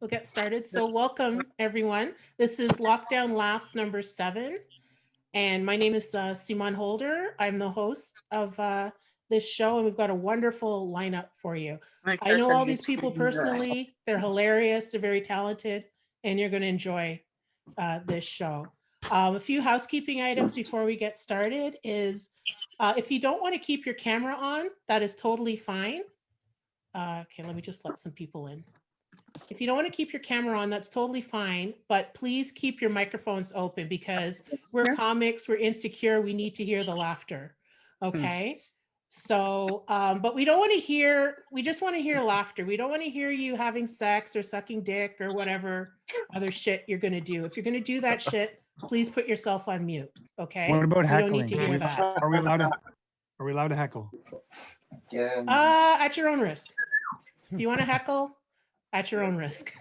We'll get started. So welcome, everyone. This is Lockdown Laughs number 7. And my name is Simone Holder. I'm the host of this show, and we've got a wonderful lineup for you. I know all these people personally. They're hilarious. They're very talented, and you're going to enjoy this show. A few housekeeping items before we get started is if you don't want to keep your camera on, that is totally fine. Okay, let me just let some people in. If you don't want to keep your camera on, that's totally fine, but please keep your microphones open because we're comics, we're insecure, we need to hear the laughter, okay? So, but we don't want to hear, we just want to hear laughter. We don't want to hear you having sex or sucking dick or whatever other shit you're going to do. If you're going to do that shit, please put yourself on mute, okay? What about heckling? We don't need to hear that. Are we allowed to heckle? At your own risk. If you want to heckle, at your own risk.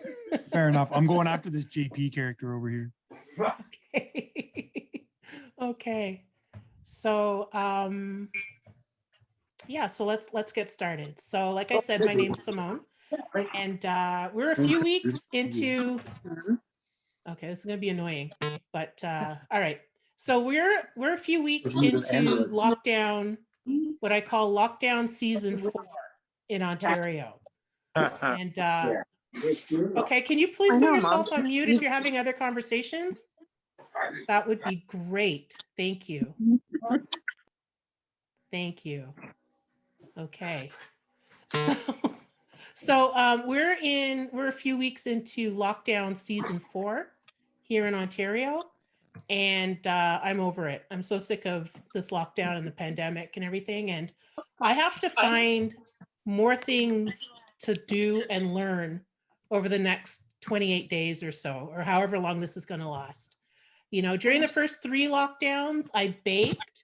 Fair enough. I'm going after this JP character over here. Okay. Okay. So yeah, so let's get started. So like I said, my name's Simone, and we're a few weeks into, okay, this is gonna be annoying, but all right. So we're a few weeks into lockdown, what I call lockdown season 4 in Ontario. And okay, can you please put yourself on mute if you're having other conversations? That would be great. Thank you. Thank you. Okay. So we're a few weeks into lockdown season 4 here in Ontario, and I'm over it. I'm so sick of this lockdown and the pandemic and everything, and I have to find more things to do and learn over the next 28 days or so, or however long this is going to last. You know, during the first 3 lockdowns, I baked,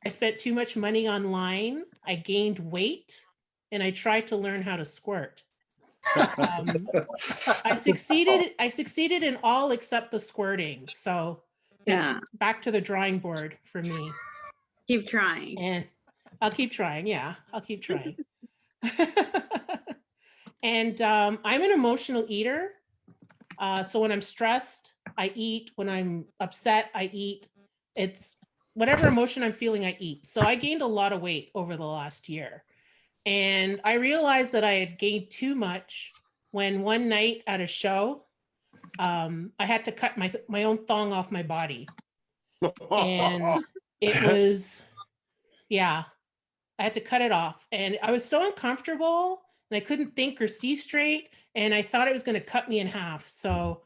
I spent too much money online, I gained weight, and I tried to learn how to squirt. I succeeded in all except the squirting. So it's back to the drawing board for me. Keep trying. And I'll keep trying. Yeah, I'll keep trying. And I'm an emotional eater. So when I'm stressed, I eat. When I'm upset, I eat. It's whatever emotion I'm feeling, I eat. So I gained a lot of weight over the last year. And I realized that I had gained too much when one night at a show, I had to cut my own thong off my body. And it was, yeah, I had to cut it off. And I was so uncomfortable. And I couldn't think or see straight, and I thought it was going to cut me in half. So,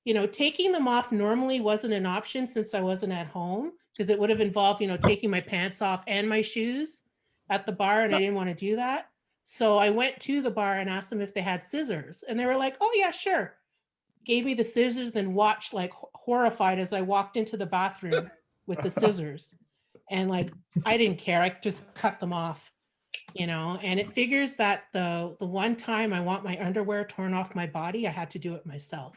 you know, taking them off normally wasn't an option since I wasn't at home, because it would have involved, you know, taking my pants off and my shoes at the bar, and I didn't want to do that. So I went to the bar and asked them if they had scissors, and they were like, "Oh yeah, sure." Gave me the scissors, then watched like horrified as I walked into the bathroom with the scissors, and like I didn't care. I just cut them off. You know, and it figures that the one time I want my underwear torn off my body, I had to do it myself.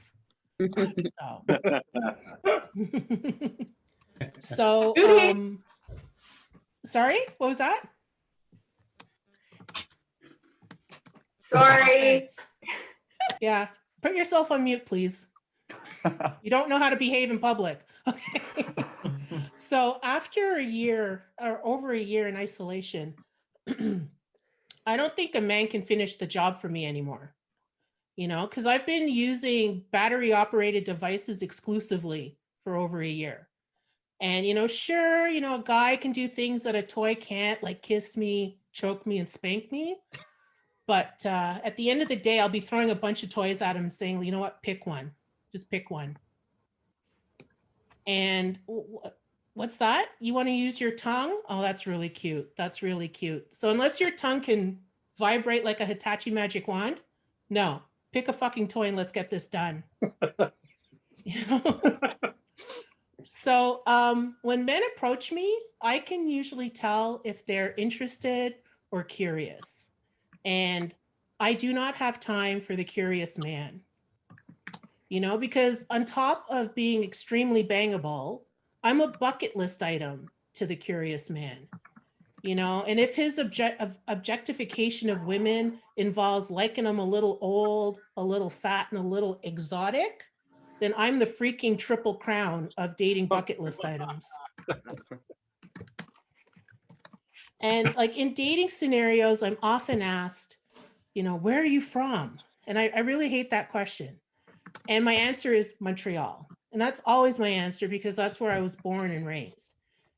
So, sorry, what was that? Sorry. Yeah, put yourself on mute, please. You don't know how to behave in public. Okay. So after a year or over a year in isolation, I don't think a man can finish the job for me anymore, you know, because I've been using battery operated devices exclusively for over a year. And, you know, sure, you know, a guy can do things that a toy can't, like kiss me, choke me, and spank me. But at the end of the day, I'll be throwing a bunch of toys at him and saying, you know what, pick one, just pick one. And what's that? You want to use your tongue? Oh, that's really cute. That's really cute. So unless your tongue can vibrate like a Hitachi magic wand, no, pick a fucking toy and let's get this done. You know? So when men approach me, I can usually tell if they're interested or curious. And I do not have time for the curious man. You know, because on top of being extremely bangable, I'm a bucket list item to the curious man. you know, and if his objectification of women involves liking them a little old, a little fat, and a little exotic, then I'm the freaking triple crown of dating bucket list items. And like in dating scenarios, I'm often asked, you know, where are you from? And I really hate that question. And my answer is Montreal. And that's always my answer because that's where I was born and raised.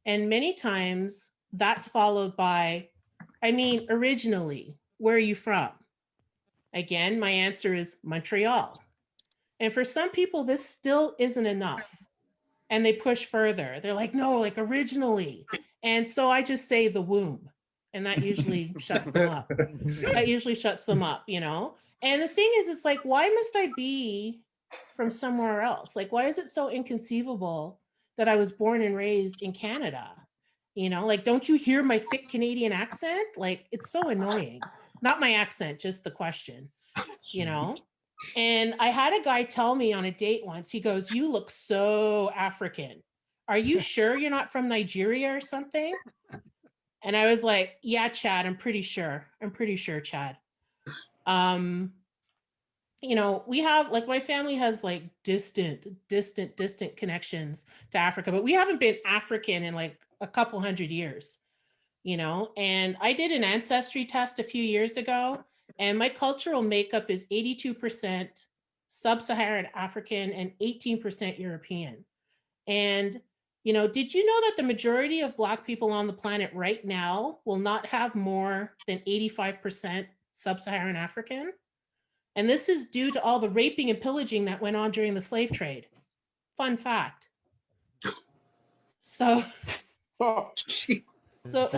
And many times that's followed by, I mean, originally, where are you from? Again, my answer is Montreal. And for some people, this still isn't enough. And they push further. They're like, no, like originally. And so I just say the womb. And that usually shuts them up. That usually shuts them up, you know? And the thing is, it's like, why must I be from somewhere else? Like, why is it so inconceivable that I was born and raised in Canada? You know, like, don't you hear my thick Canadian accent? Like, it's so annoying. Not my accent, just the question, you know? And I had a guy tell me on a date once, he goes, you look so African. Are you sure you're not from Nigeria or something? And I was like, yeah, Chad, I'm pretty sure. I'm pretty sure, Chad. You know, we have like my family has like distant connections to Africa, but we haven't been African in like a couple hundred years, you know. And I did an ancestry test a few years ago, and my cultural makeup is 82% sub-Saharan African and 18% European. And, you know, did you know that the majority of Black people on the planet right now will not have more than 85% sub-Saharan African? And this is due to all the raping and pillaging that went on during the slave trade. Fun fact. So, Oh, gee. so,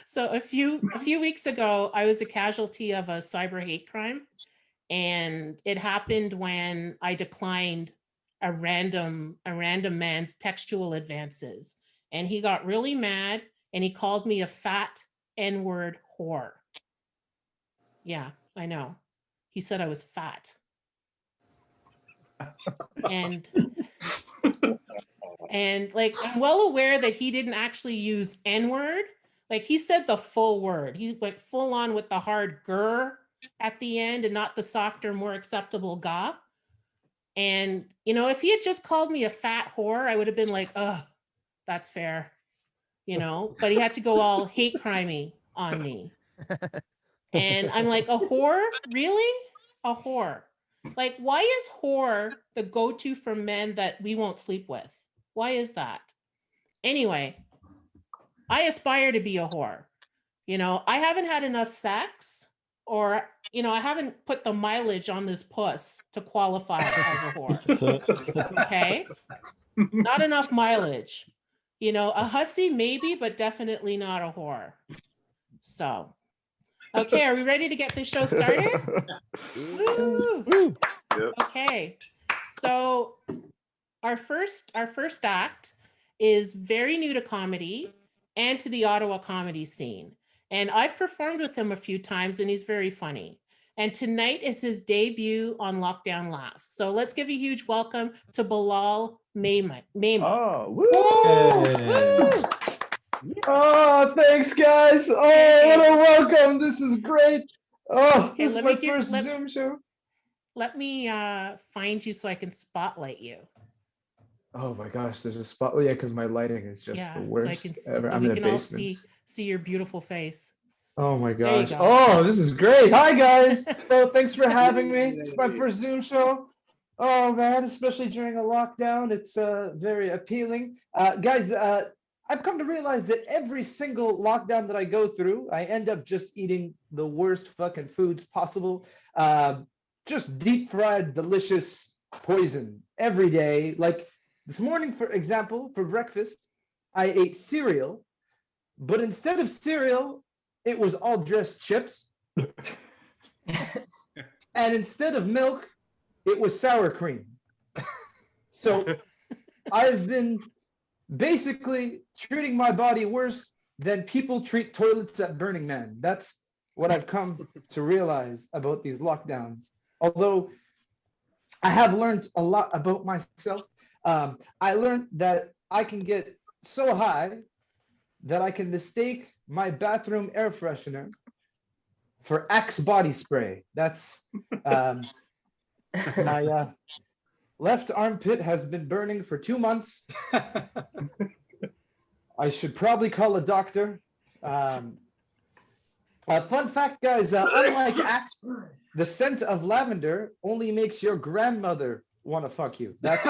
so a few weeks ago, I was a casualty of a cyber hate crime. And it happened when I declined a random man's textual advances. And he got really mad and he called me a fat N-word whore. Yeah, I know. He said I was fat. And like, I'm well aware that he didn't actually use N-word. Like, he said the full word. He went full on with the hard grr at the end and not the softer, more acceptable ga. And, you know, if he had just called me a fat whore, I would have been like, oh, that's fair, you know, but he had to go all hate crimey on me. And I'm like, a whore? Really? A whore? Like, why is whore the go-to for men that we won't sleep with? Why is that? Anyway, I aspire to be a whore. You know, I haven't had enough sex, or, you know, I haven't put the mileage on this puss to qualify as a whore. Okay? Not enough mileage. You know, a hussy maybe, but definitely not a whore. So, okay, are we ready to get this show started? Woo! Yep. Okay. So, our first act is very new to comedy and to the Ottawa comedy scene. And I've performed with him a few times and he's very funny. And tonight is his debut on Lockdown Laughs. So let's give a huge welcome to Bilal Mammes. Oh, woo! Woo! Oh, thanks, guys. Oh, what a welcome. This is great. Oh, Okay, this is let my me give- first let- Zoom show. Let me find you so I can spotlight you. Oh my gosh, there's a spot. Oh, yeah, because my lighting is just Yeah, the so worst I can ever. so I'm we in a can all basement. see your beautiful face. Oh my There you gosh. go. Oh, this is great. Hi, guys. So thanks for having me. It's my first Zoom show. Oh man, especially during a lockdown, it's very appealing. Guys, I've come to realize that every single lockdown that I go through, I end up just eating the worst fucking foods possible. Just deep fried, delicious poison every day. Like this morning, for example, for breakfast, I ate cereal, but instead of cereal, it was all dressed chips. And instead of milk, it was sour cream. So I've been basically treating my body worse than people treat toilets at Burning Man. That's what I've come to realize about these lockdowns. Although I have learned a lot about myself. I learned that I can get so high that I can mistake my bathroom air freshener for Axe body spray. That's my left armpit has been burning for 2 months. I should probably call a doctor. Fun fact, guys, unlike Axe, the scent of lavender only makes your grandmother want to fuck you. That's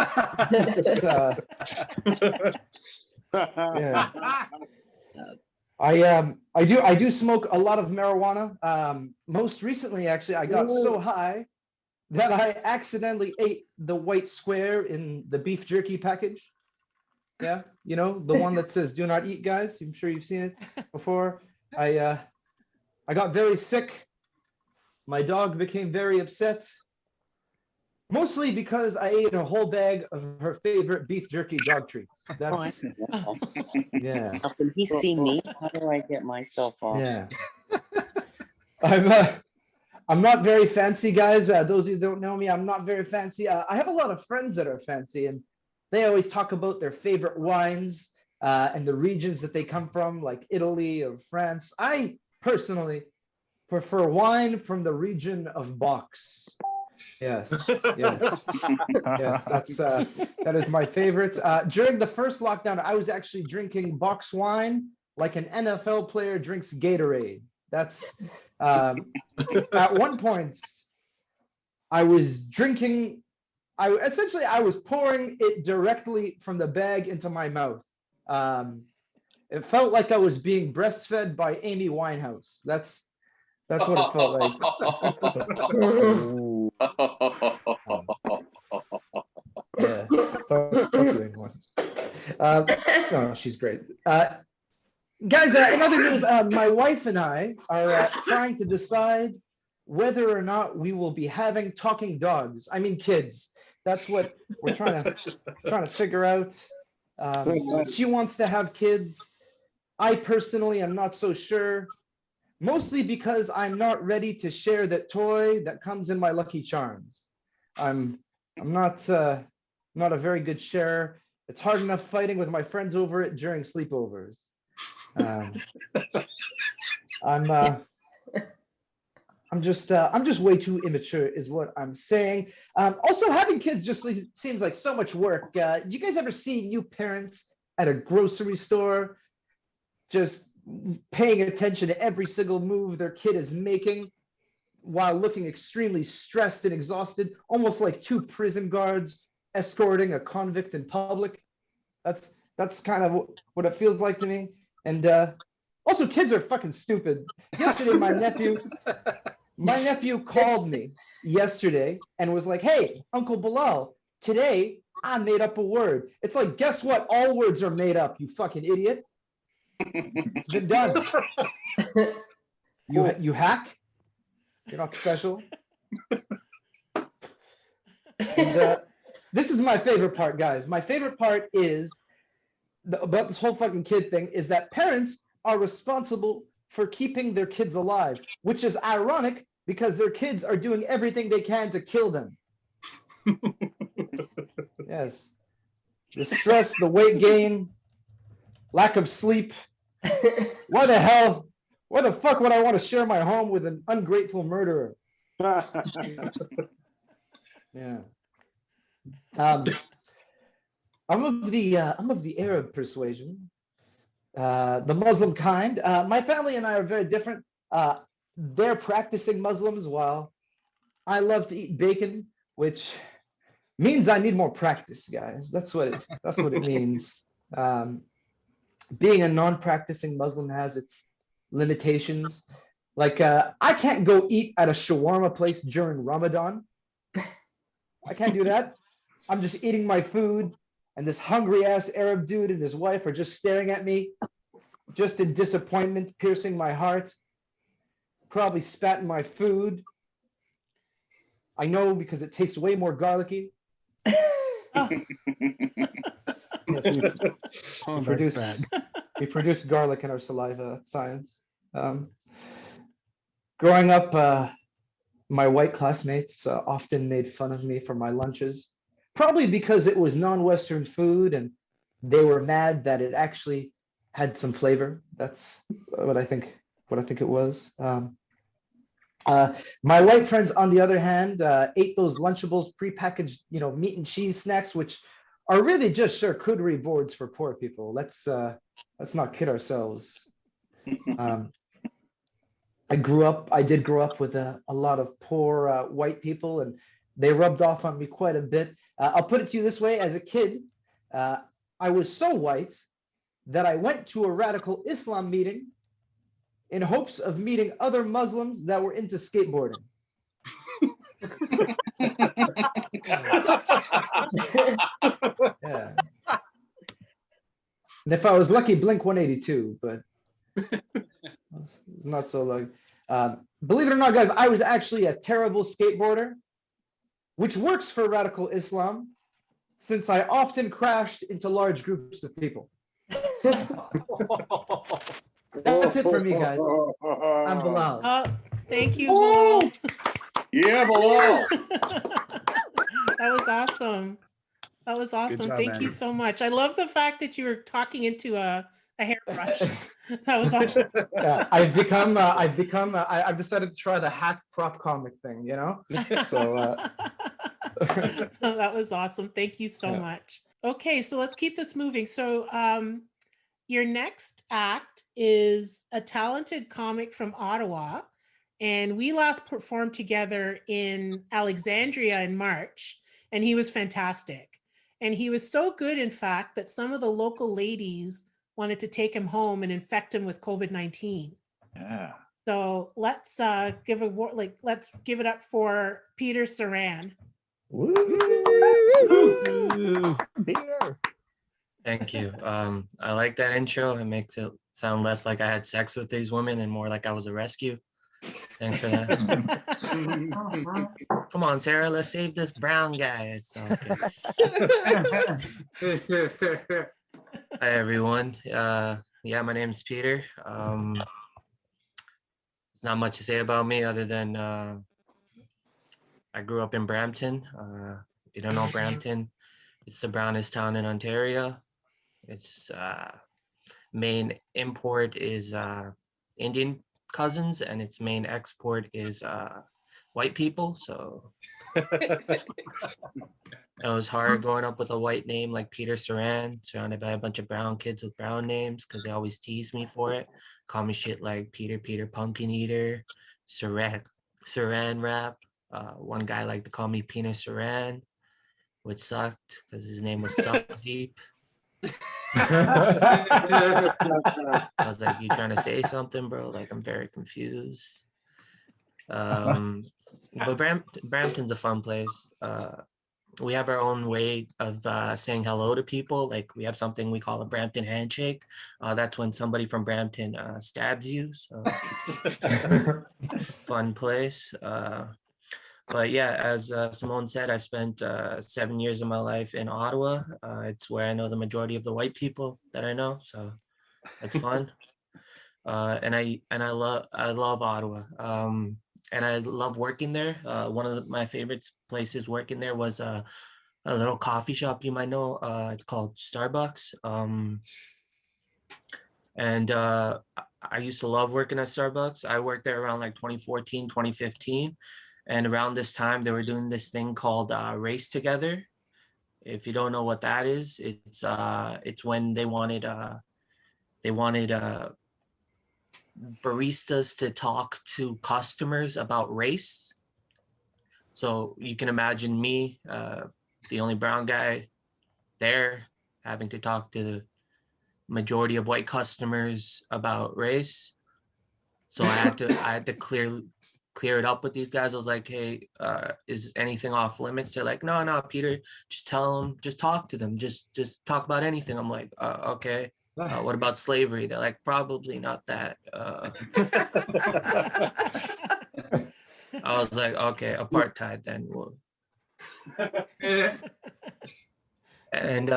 yeah. I do smoke a lot of marijuana. Most recently, actually, I got so high that I accidentally ate the white square in the beef jerky package. Yeah, you know, the one that says "Do not eat," guys. I'm sure you've seen it before. I got very sick. My dog became very upset. Mostly because I ate a whole bag of her favorite beef jerky dog treats. That's yeah. How can he see me? How do I get myself off? Yeah. I'm not very fancy, guys. Those of you who don't know me, I'm not very fancy. I have a lot of friends that are fancy, and they always talk about their favorite wines and the regions that they come from, like Italy or France. I personally prefer wine from the region of Box. Yes, yes, yes. That is my favorite. During the first lockdown, I was actually drinking Box wine like an NFL player drinks Gatorade. That's at one point I was drinking. I was pouring it directly from the bag into my mouth. It felt like I was being breastfed by Amy Winehouse. That's what it felt like. Yeah. Fuck you, Amy Winehouse. No, she's great. Guys, in other news, my wife and I are trying to decide whether or not we will be having talking dogs. I mean, kids. That's what we're trying to figure out. She wants to have kids. I personally am not so sure, mostly because I'm not ready to share that toy that comes in my Lucky Charms. I'm not a very good sharer. It's hard enough fighting with my friends over it during sleepovers. I'm just way too immature, is what I'm saying. Also, having kids just seems like so much work. You guys ever see new parents at a grocery store just paying attention to every single move their kid is making while looking extremely stressed and exhausted, almost like two prison guards escorting a convict in public? That's kind of what it feels like to me. And also, kids are fucking stupid. Yesterday, my nephew called me yesterday and was like, "Hey, Uncle Bilal, today I made up a word." It's like, guess what? All words are made up, you fucking idiot. It's been done. You hack. You're not special. And this is my favorite part, guys. My favorite part is about this whole fucking kid thing is that parents are responsible for keeping their kids alive, which is ironic because their kids are doing everything they can to kill them. Yes. The stress, the weight gain, lack of sleep. Why the fuck would I want to share my home with an ungrateful murderer? Yeah. I'm of the Arab persuasion, the Muslim kind. My family and I are very different. They're practicing Muslims while I love to eat bacon, which means I need more practice, guys. That's what it means. Being a non-practicing Muslim has its limitations. Like I can't go eat at a shawarma place during Ramadan. I can't do that. I'm just eating my food, and this hungry ass Arab dude and his wife are just staring at me, just in disappointment, piercing my heart. Probably spat in my food. I know because it tastes way more garlicky. Yes, we produce garlic in our saliva science. Growing up, my white classmates often made fun of me for my lunches. probably because it was non-Western food and they were mad that it actually had some flavor. That's what I think. What I think it was. My white friends, on the other hand, ate those Lunchables prepackaged, meat and cheese snacks, which are really just charcuterie boards for poor people. Let's not kid ourselves. I did grow up with a lot of poor white people, and they rubbed off on me quite a bit. I'll put it to you this way: as a kid, I was so white that I went to a radical Islam meeting in hopes of meeting other Muslims that were into skateboarding. Yeah. And if I was lucky, Blink 182, but it's not so lucky. Believe it or not, guys, I was actually a terrible skateboarder, which works for radical Islam, since I often crashed into large groups of people. That's it for me, guys. I'm Bilal. Oh, thank you, Bilal. Yeah, Bilal. That was awesome. That was awesome. job, Thank you man. so much. I love the fact that you were talking into a hairbrush. That was awesome. Yeah, I've decided to try the hack prop comic thing, So That was awesome. Thank you so Yeah. much. Okay, so let's keep this moving. So your next act is a talented comic from Ottawa, and we last performed together in Alexandria in March, and he was fantastic. And he was so good, in fact, that some of the local ladies wanted to take him home and infect him with COVID-19. Yeah. So let's give it up for Peter Saran. Woo! Peter. Thank you. I like that intro. It makes it sound less like I had sex with these women and more like I was a rescue. Thanks for that. Come on, Sarah, let's save this brown guy. It's okay. Hi, everyone. Yeah, my name's Peter. There's not much to say about me other than I grew up in Brampton. If you don't know Brampton, it's the brownest town in Ontario. Its main import is Indian cousins, and its main export is white people. So it was hard growing up with a white name like Peter Saran, surrounded by a bunch of brown kids with brown names, because they always tease me for it. Call me shit like Peter Pumpkin Eater, Saran Wrap. One guy liked to call me Peanut Saran, which sucked because his name was Suck Deep. I was like, you trying to say something, bro? Like, I'm very confused. But Brampton's a fun place. We have our own way of saying hello to people. Like, we have something we call a Brampton handshake. That's when somebody from Brampton stabs you. So fun place. But yeah, as Simone said, I spent 7 years of my life in Ottawa. It's where I know the majority of the white people that I know, so it's fun. And I love Ottawa, and I love working there. One of my favorite places working there was a little coffee shop you might know. It's called Starbucks. And I used to love working at Starbucks. I worked there around like 2014, 2015. And around this time, they were doing this thing called Race Together. If you don't know what that is, it's when they wanted baristas to talk to customers about race. So you can imagine me, the only brown guy there, having to talk to the majority of white customers about race. So I had to clear it up with these guys. I was like, hey, is anything off limits? They're like, no, Peter, just tell them, just talk to them, just talk about anything. I'm like, okay. What about slavery? They're like, probably not that. I was like, okay, apartheid then. And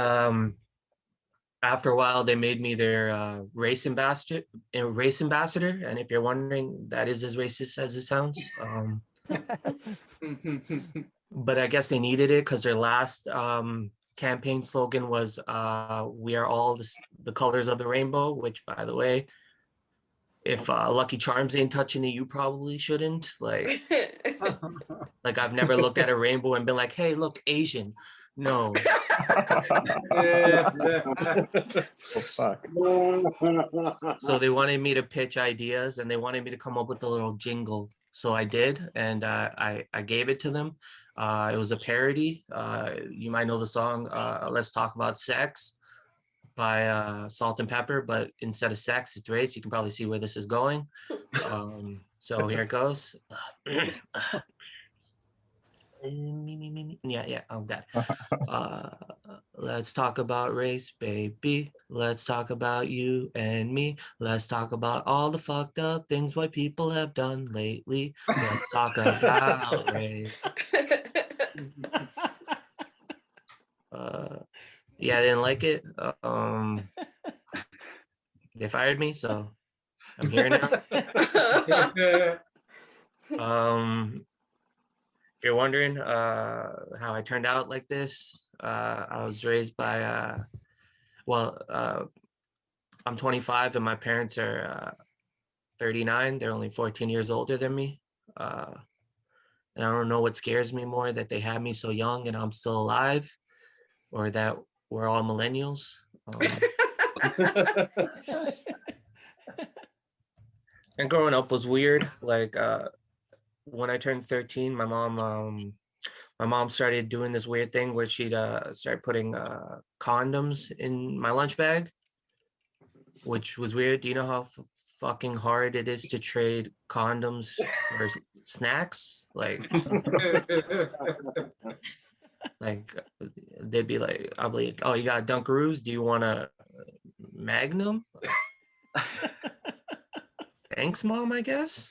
after a while, they made me their race ambassador. And if you're wondering, that is as racist as it sounds. but I guess they needed it because their last campaign slogan was "We are all the colors of the rainbow." Which, by the way, if Lucky Charms ain't touching it, you probably shouldn't. Like I've never looked at a rainbow and been like, "Hey, look, Asian." No. Oh, fuck. So they wanted me to pitch ideas and they wanted me to come up with a little jingle. So I did, and I gave it to them. It was a parody. You might know the song "Let's Talk About Sex" by Salt and Pepper, but instead of sex, it's race. You can probably see where this is going. So here it goes. Yeah, I'm that. Let's talk about race, baby. Let's talk about you and me. Let's talk about all the fucked up things white people have done lately. Let's talk about race. Yeah, I didn't like it. They fired me, so I'm here now. If you're wondering how I turned out like this, I was raised by, I'm 25 and my parents are 39. They're only 14 years older than me. And I don't know what scares me more, that they had me so young and I'm still alive, or that we're all millennials. And growing up was weird. Like when I turned 13, my mom started doing this weird thing where she'd start putting condoms in my lunch bag, which was weird. Do you know how fucking hard it is to trade condoms for snacks? Like they'd be like, I'll be like, oh, you got Dunkaroos? Do you want a Magnum? Thanks, Mom, I guess.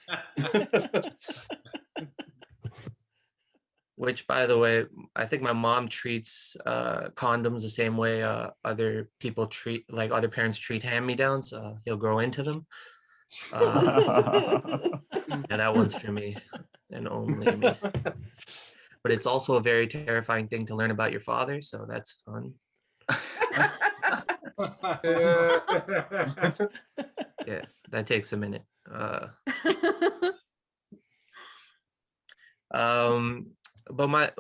Which, by the way, I think my mom treats condoms the same way other parents treat hand-me-downs. He'll grow into them. Yeah, that one's for me and only me. But it's also a very terrifying thing to learn about your father, so that's fun. Yeah, that takes a minute. But my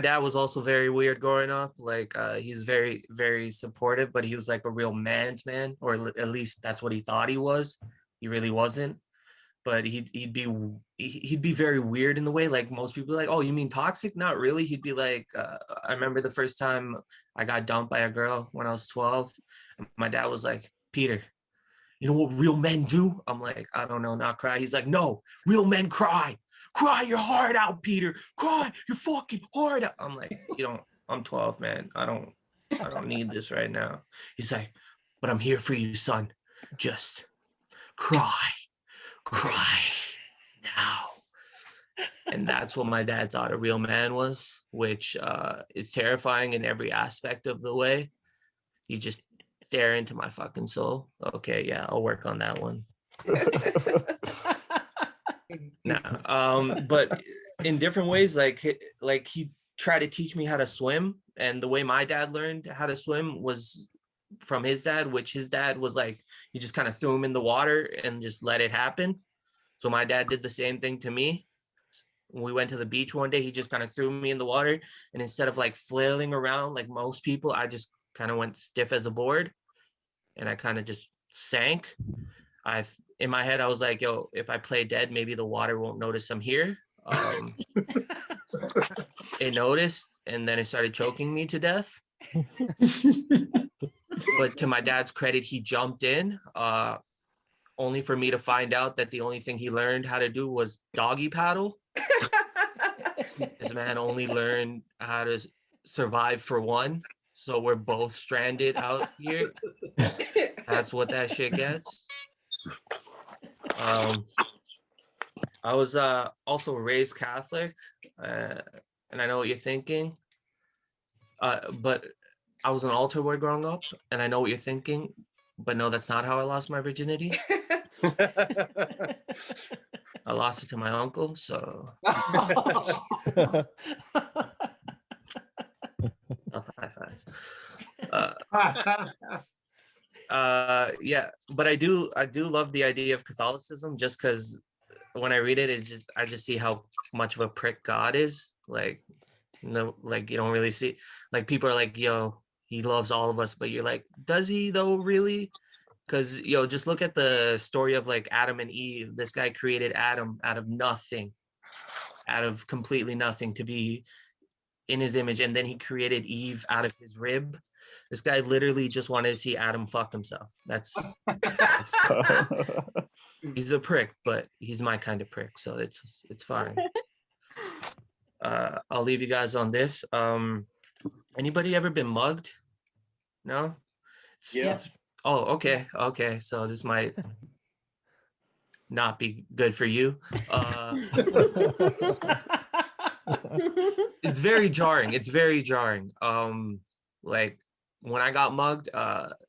dad was also very weird growing up. Like he's very, very supportive, but he was like a real man's man, or at least that's what he thought he was. He really wasn't. But he'd be very weird in the way, like most people are like, oh, you mean toxic? Not really. He'd be like, I remember the first time I got dumped by a girl when I was 12. My dad was like, Peter, you know what real men do? I'm like, I don't know, not cry. He's like, no, real men cry. Cry your heart out, Peter. Cry your fucking heart out. I'm like, I'm 12, man. I don't need this right now. He's like, but I'm here for you, son. Just cry now. And that's what my dad thought a real man was, which is terrifying in every aspect of the way. You just stare into my fucking soul. Okay, yeah, I'll work on that one. No, but in different ways, like he tried to teach me how to swim, and the way my dad learned how to swim was from his dad, which his dad was like, he just kind of threw him in the water and just let it happen. So my dad did the same thing to me. When we went to the beach one day, he just kind of threw me in the water, and instead of like flailing around like most people, I just kind of went stiff as a board, and I kind of just sank. In my head, I was like, yo, if I play dead, maybe the water won't notice I'm here. It noticed, and then it started choking me to death. But to my dad's credit, he jumped in, only for me to find out that the only thing he learned how to do was doggy paddle. This man only learned how to survive for one. So we're both stranded out here. That's what that shit gets. I was also raised Catholic, and I know what you're thinking. But I was an altar boy growing up, and I know what you're thinking. But no, that's not how I lost my virginity. I lost it to my uncle. So Jesus. high five. Yeah, but I do love the idea of Catholicism, just because when I read it, I just see how much of a prick God is. Like, like you don't really see, like, people are like, yo, he loves all of us, but you're like, does he though, really? Because just look at the story of like Adam and Eve. This guy created Adam out of nothing, out of completely nothing, to be in his image, and then he created Eve out of his rib. This guy literally just wanted to see Adam fuck himself. That's he's a prick, but he's my kind of prick, so it's fine. I'll leave you guys on this. Anybody ever been mugged? No? Yes. Oh, okay. So this might not be good for you. It's very jarring. Like, when I got mugged,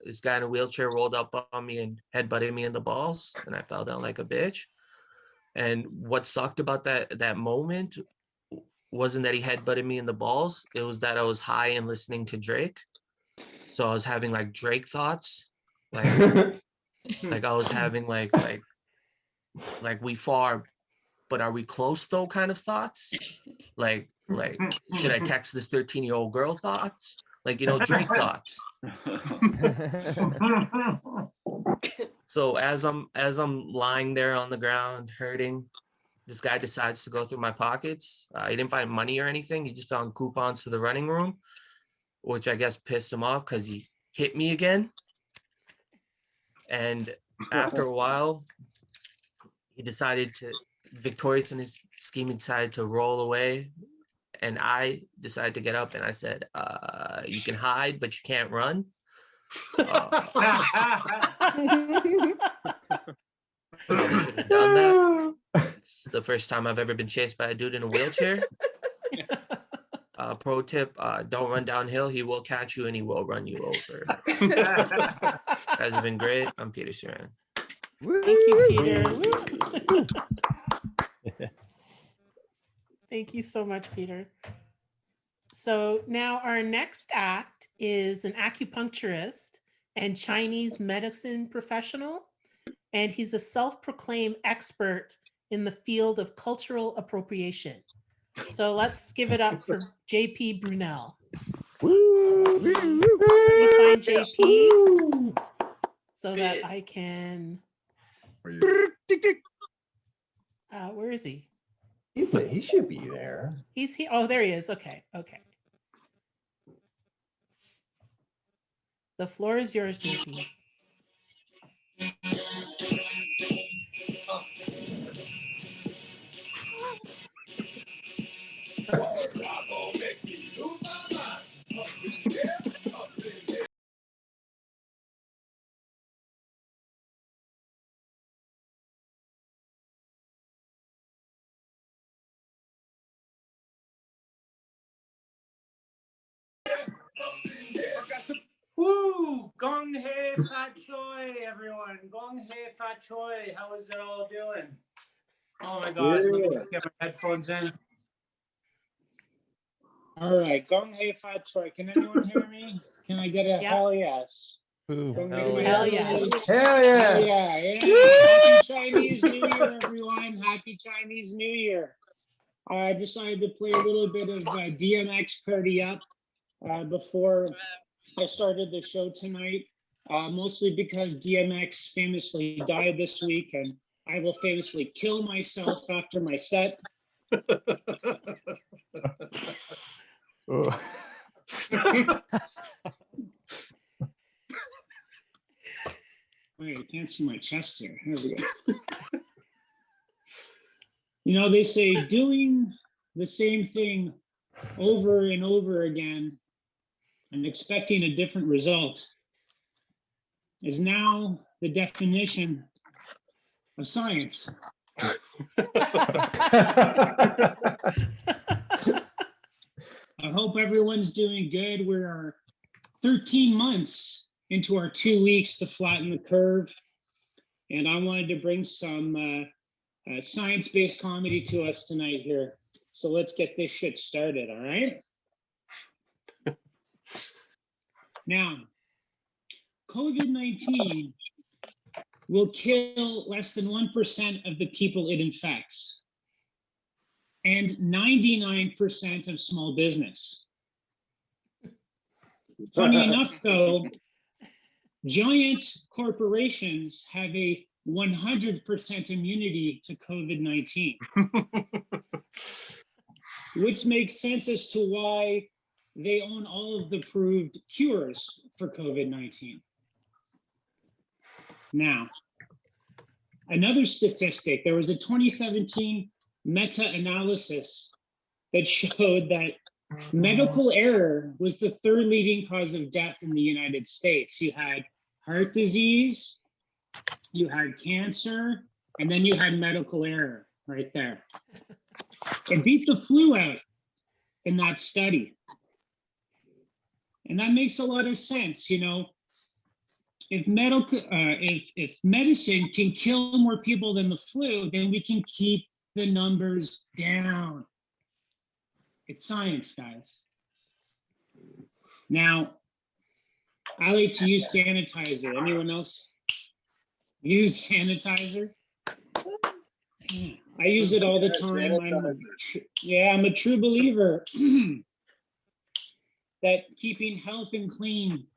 this guy in a wheelchair rolled up on me and headbutted me in the balls, and I fell down like a bitch. And what sucked about that moment wasn't that he headbutted me in the balls. It was that I was high and listening to Drake. So I was having like Drake thoughts, like I was having like we far, but are we close though kind of thoughts. Like should I text this 13-year-old girl thoughts? Like, Drake thoughts. So as I'm lying there on the ground hurting, this guy decides to go through my pockets. He didn't find money or anything. He just found coupons to the running room, which I guess pissed him off because he hit me again. And after a while, he decided to, victorious in his scheme, decided to roll away. And I decided to get up, and I said, you can hide, but you can't run. Done that. It's the first time I've ever been chased by a dude in a wheelchair. Pro tip, don't run downhill. He will catch you and he will run you over. You guys have been great. I'm Peter Saran. Thank you, Peter. Thank you so much, Peter. So now our next act is an acupuncturist and Chinese medicine professional, and he's a self-proclaimed expert in the field of cultural appropriation. So let's give it up for JP Brunelle. Let me find JP so that I can. Where is he? He should be there. He's here. Oh, there he is. Okay. The floor is yours, JP. Woo! Gong hei fat choi, everyone. Gong hei fat choi. How is it all doing? Oh my God. Let me just get my headphones in. All right. Gong hei fat choi. Can anyone hear me? Can I get a hell yes? Hell Hell yeah. yeah. Yeah. Happy Chinese New Year, everyone. Happy Chinese New Year. I decided to play a little bit of DMX Purdy Up before I started the show tonight, mostly because DMX famously died this week, and I will famously kill myself after my set. Wait, I can't see my chest here. Here we go. They say doing the same thing over and over again and expecting a different result is now the definition of science. I hope everyone's doing good. We're 13 months into our 2 weeks to flatten the curve. And I wanted to bring some science-based comedy to us tonight here. So let's get this shit started, all right? Now, COVID-19 will kill less than 1% of the people it infects and 99% of small business. Funny enough, though, giant corporations have a 100% immunity to COVID-19, which makes sense as to why they own all of the proved cures for COVID-19. Now, another statistic, there was a 2017 meta-analysis that showed that medical error was the third leading cause of death in the United States. You had heart disease, you had cancer, and then you had medical error right there. It beat the flu out in that study. And that makes a lot of sense, you know. If medicine can kill more people than the flu, then we can keep the numbers down. It's science, guys. Now, I like to use sanitizer. Anyone else use sanitizer? I use it all the time. I'm a true believer that keeping health and clean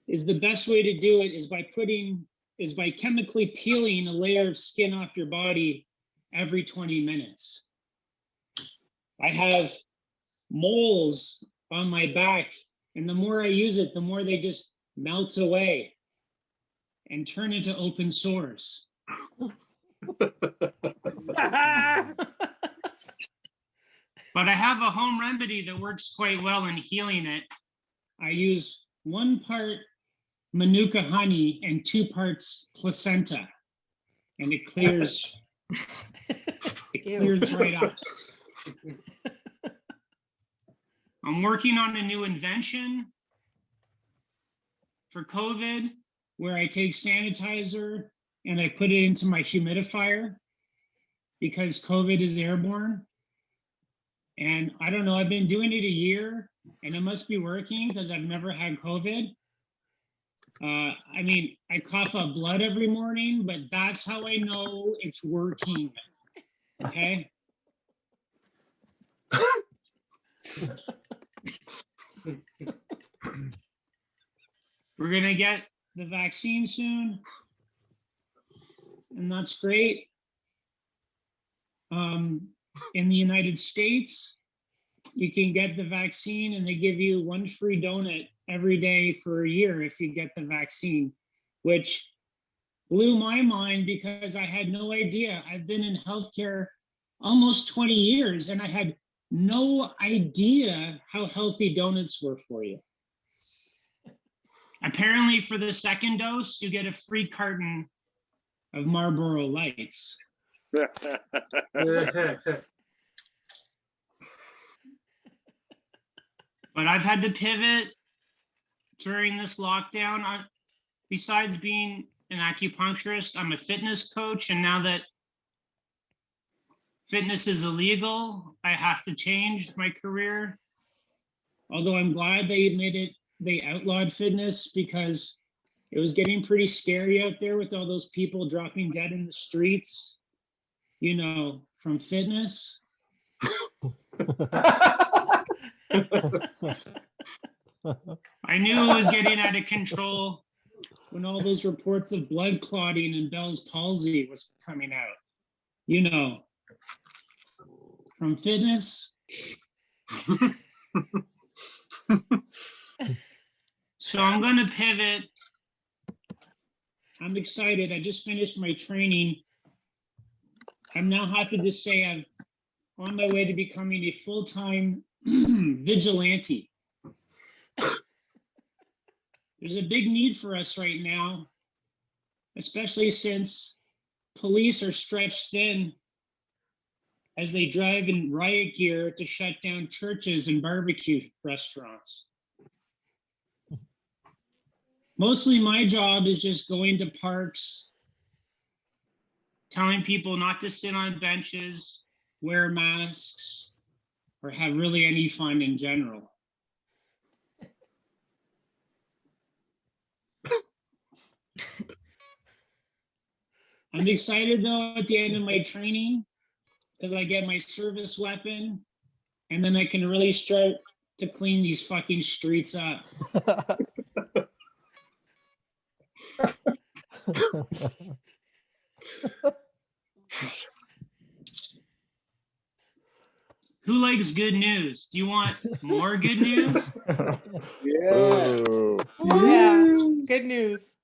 is the best way to do it is by chemically peeling a layer of skin off your body every 20 minutes. I have moles on my back, and the more I use it, the more they just melt away and turn into open sores. But I have a home remedy that works quite well in healing it. I use 1 part Manuka honey and 2 parts placenta, and it clears right up. I'm working on a new invention for COVID where I take sanitizer and I put it into my humidifier because COVID is airborne. And I don't know, I've been doing it a year and it must be working because I've never had COVID. I mean, I cough up blood every morning, but that's how I know it's working. Okay. We're gonna get the vaccine soon, and that's great. In the United States, you can get the vaccine and they give you 1 free donut every day for a year if you get the vaccine, which blew my mind because I had no idea. I've been in healthcare almost 20 years and I had no idea how healthy donuts were for you. Apparently for the second dose, you get a free carton of Marlboro Lights. But I've had to pivot during this lockdown. Besides being an acupuncturist, I'm a fitness coach, and now that fitness is illegal, I have to change my career. Although I'm glad they outlawed fitness because it was getting pretty scary out there with all those people dropping dead in the streets, you know, from fitness. I knew it was getting out of control when all those reports of blood clotting and Bell's palsy was coming out, you know, from fitness. So I'm going to pivot. I'm excited. I just finished my training. I'm now happy to say I'm on my way to becoming a full-time vigilante. There's a big need for us right now, especially since police are stretched thin as they drive in riot gear to shut down churches and barbecue restaurants. Mostly my job is just going to parks telling people not to sit on benches, wear masks, or have really any fun in general. I'm excited though at the end of my training because I get my service weapon and then I can really start to clean these fucking streets up. Who likes good news? Do you want more good news? Yeah. Yeah, good news.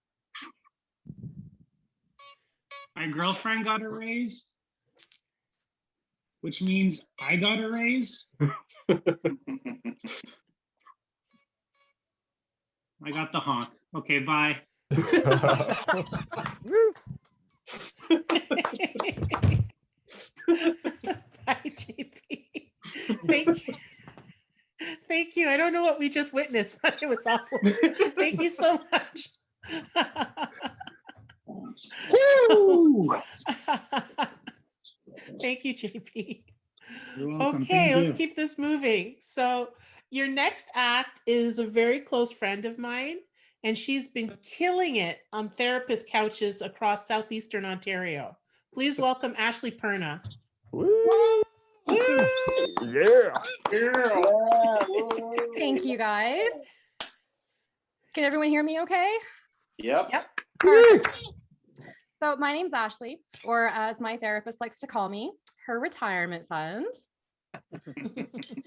My girlfriend got a raise, which means I got a raise. I got the honk. Okay, bye. Bye, JP. Thank you. Thank you. I don't know what we just witnessed, but it was awesome. Thank you so much. Thank you, JP. You're welcome. Okay, Thank let's you. keep this moving. So your next act is a very close friend of mine, and she's been killing it on therapist couches across southeastern Ontario. Please welcome Ashley Perna. Woo. Woo! Yeah. Thank you, guys. Can everyone hear me okay? Yep. Yep. Perfect. So my name's Ashley, or as my therapist likes to call me, her retirement fund.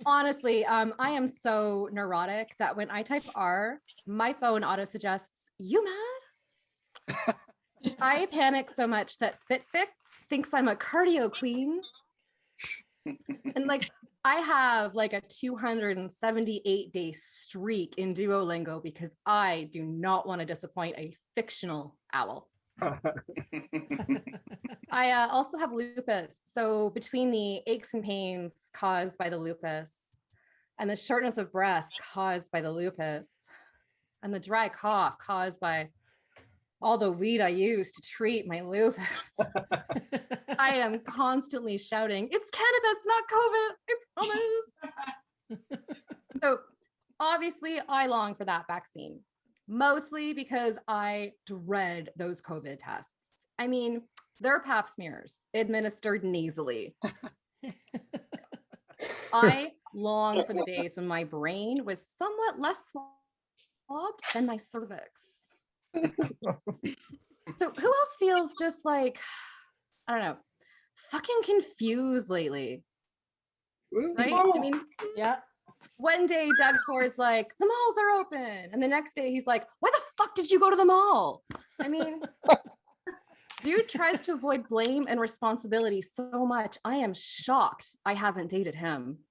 Honestly, I am so neurotic that when I type R, my phone auto-suggests, "You mad?" I panic so much that Fitbit thinks I'm a cardio queen. And like, I have like a 278-day streak in Duolingo because I do not want to disappoint a fictional owl. I also have lupus. So between the aches and pains caused by the lupus and the shortness of breath caused by the lupus and the dry cough caused by all the weed I use to treat my lupus, I am constantly shouting, "It's cannabis, not COVID, I promise." So obviously I long for that vaccine, mostly because I dread those COVID tests. I mean, they're pap smears administered nasally. I long for the days when my brain was somewhat less swabbed than my cervix. So who else feels just like, I don't know, fucking confused lately? Right? I mean, Yeah. one day Doug Ford's like, "The malls are open." And the next day he's like, "Why the fuck did you go to the mall?" I mean, dude tries to avoid blame and responsibility so much. I am shocked I haven't dated him.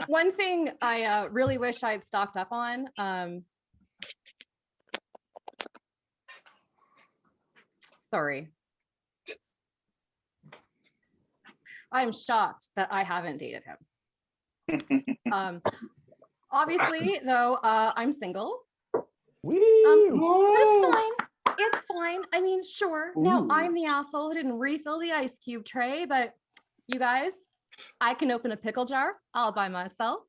One thing I really wish I'd stocked up on, sorry. I'm shocked that I haven't dated him. Obviously, though, I'm single. But it's fine. It's fine. I mean, sure. Now I'm the asshole who didn't refill the ice cube tray, but you guys, I can open a pickle jar all by myself.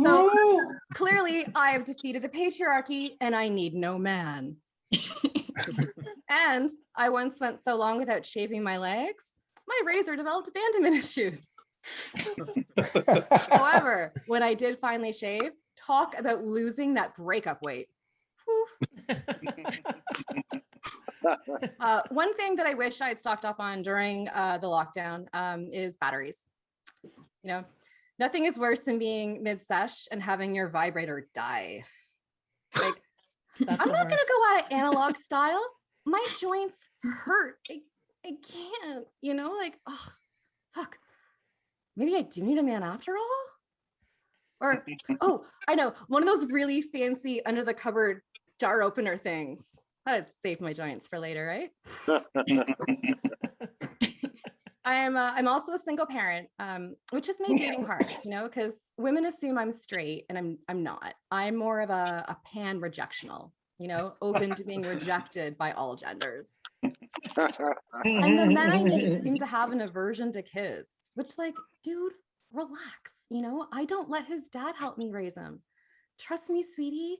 So clearly I have defeated the patriarchy and I need no man. And I once went so long without shaving my legs, my razor developed abandonment issues. However, when I did finally shave, talk about losing that breakup weight. One thing that I wish I had stocked up on during the lockdown is batteries. You know, nothing is worse than being mid-sesh and having your vibrator die. Like, I'm not gonna go out of analog style. My joints hurt. I can't, you know, like, oh, fuck. Maybe I do need a man after all? Or, oh, I know, one of those really fancy under the cupboard jar opener things. That'd save my joints for later, right? I'm also a single parent, which has made dating hard, you know, because women assume I'm straight and I'm not. I'm more of a pan rejectional. open to being rejected by all genders. And the men I date seem to have an aversion to kids, which, like, dude, relax. I don't let his dad help me raise him. Trust me, sweetie.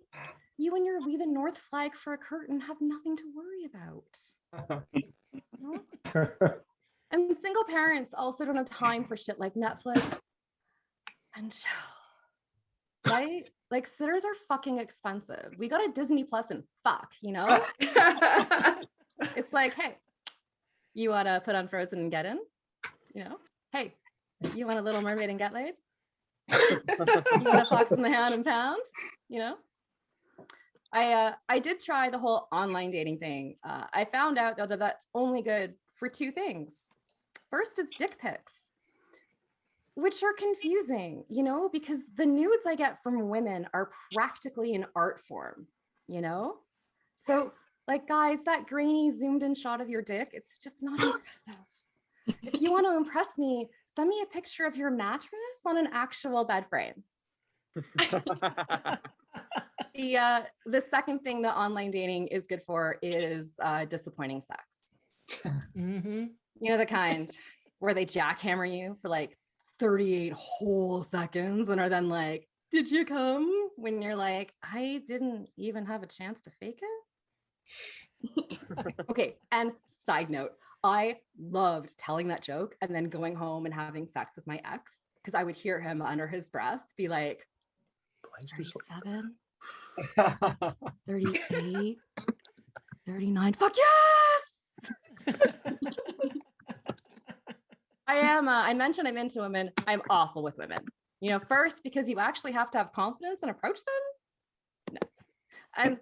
You and your We the North flag for a curtain have nothing to worry about. And single parents also don't have time for shit like Netflix and chill. Right? Like, sitters are fucking expensive. We got a Disney Plus and fuck, It's like, hey, you want to put on Frozen and get in? Hey, you want a Little Mermaid and get laid? You want a Fox and the Hound and pound? I did try the whole online dating thing. I found out, though, that that's only good for two things. First, it's dick pics, which are confusing, because the nudes I get from women are practically an art form, So, like, guys, that grainy zoomed in shot of your dick, it's just not impressive. If you want to impress me, send me a picture of your mattress on an actual bed frame. The second thing that online dating is good for is disappointing sex. Mm-hmm. The kind where they jackhammer you for like 38 whole seconds and are then like, did you come? When you're like, I didn't even have a chance to fake it. Okay, and side note, I loved telling that joke and then going home and having sex with my ex, because I would hear him under his breath be like, 37, 38, 39, fuck yes! I mentioned I'm into women. I'm awful with women. First, because you actually have to have confidence and approach them. No. And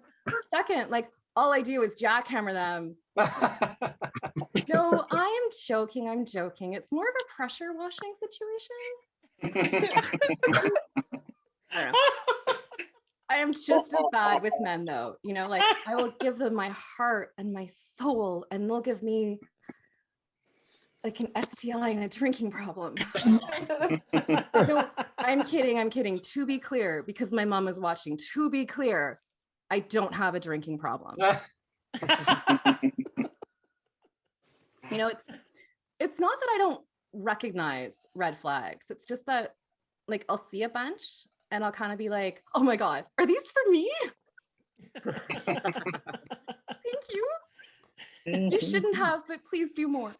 second, like, all I do is jackhammer them. No, I am joking. I'm joking. It's more of a pressure washing situation. I don't know. I am just as bad with men, though. Like, I will give them my heart and my soul, and they'll give me like an STI and a drinking problem. No, I'm kidding. To be clear, because my mom is watching, to be clear, I don't have a drinking problem. It's not that I don't recognize red flags. It's just that, like, I'll see a bunch and I'll kind of be like, oh my God, are these for me? Thank you. You shouldn't have, but please do more.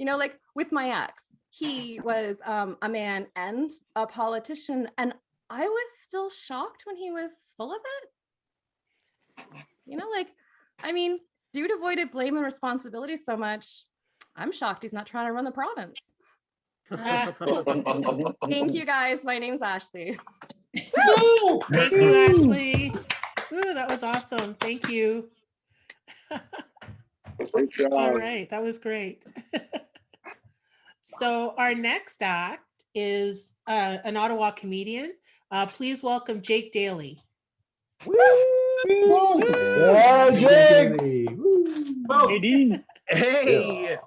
Like with my ex, he was a man and a politician, and I was still shocked when he was full of it. Dude avoided blame and responsibility so much. I'm shocked he's not trying to run the province. Thank you, guys. My name's Ashley. Thank you, Ashley. Ooh, that was awesome. Thank you. Great job. All right, that was great. So our next act is an Ottawa comedian. Please welcome Jake Daly. Yeah, Jake. Hey,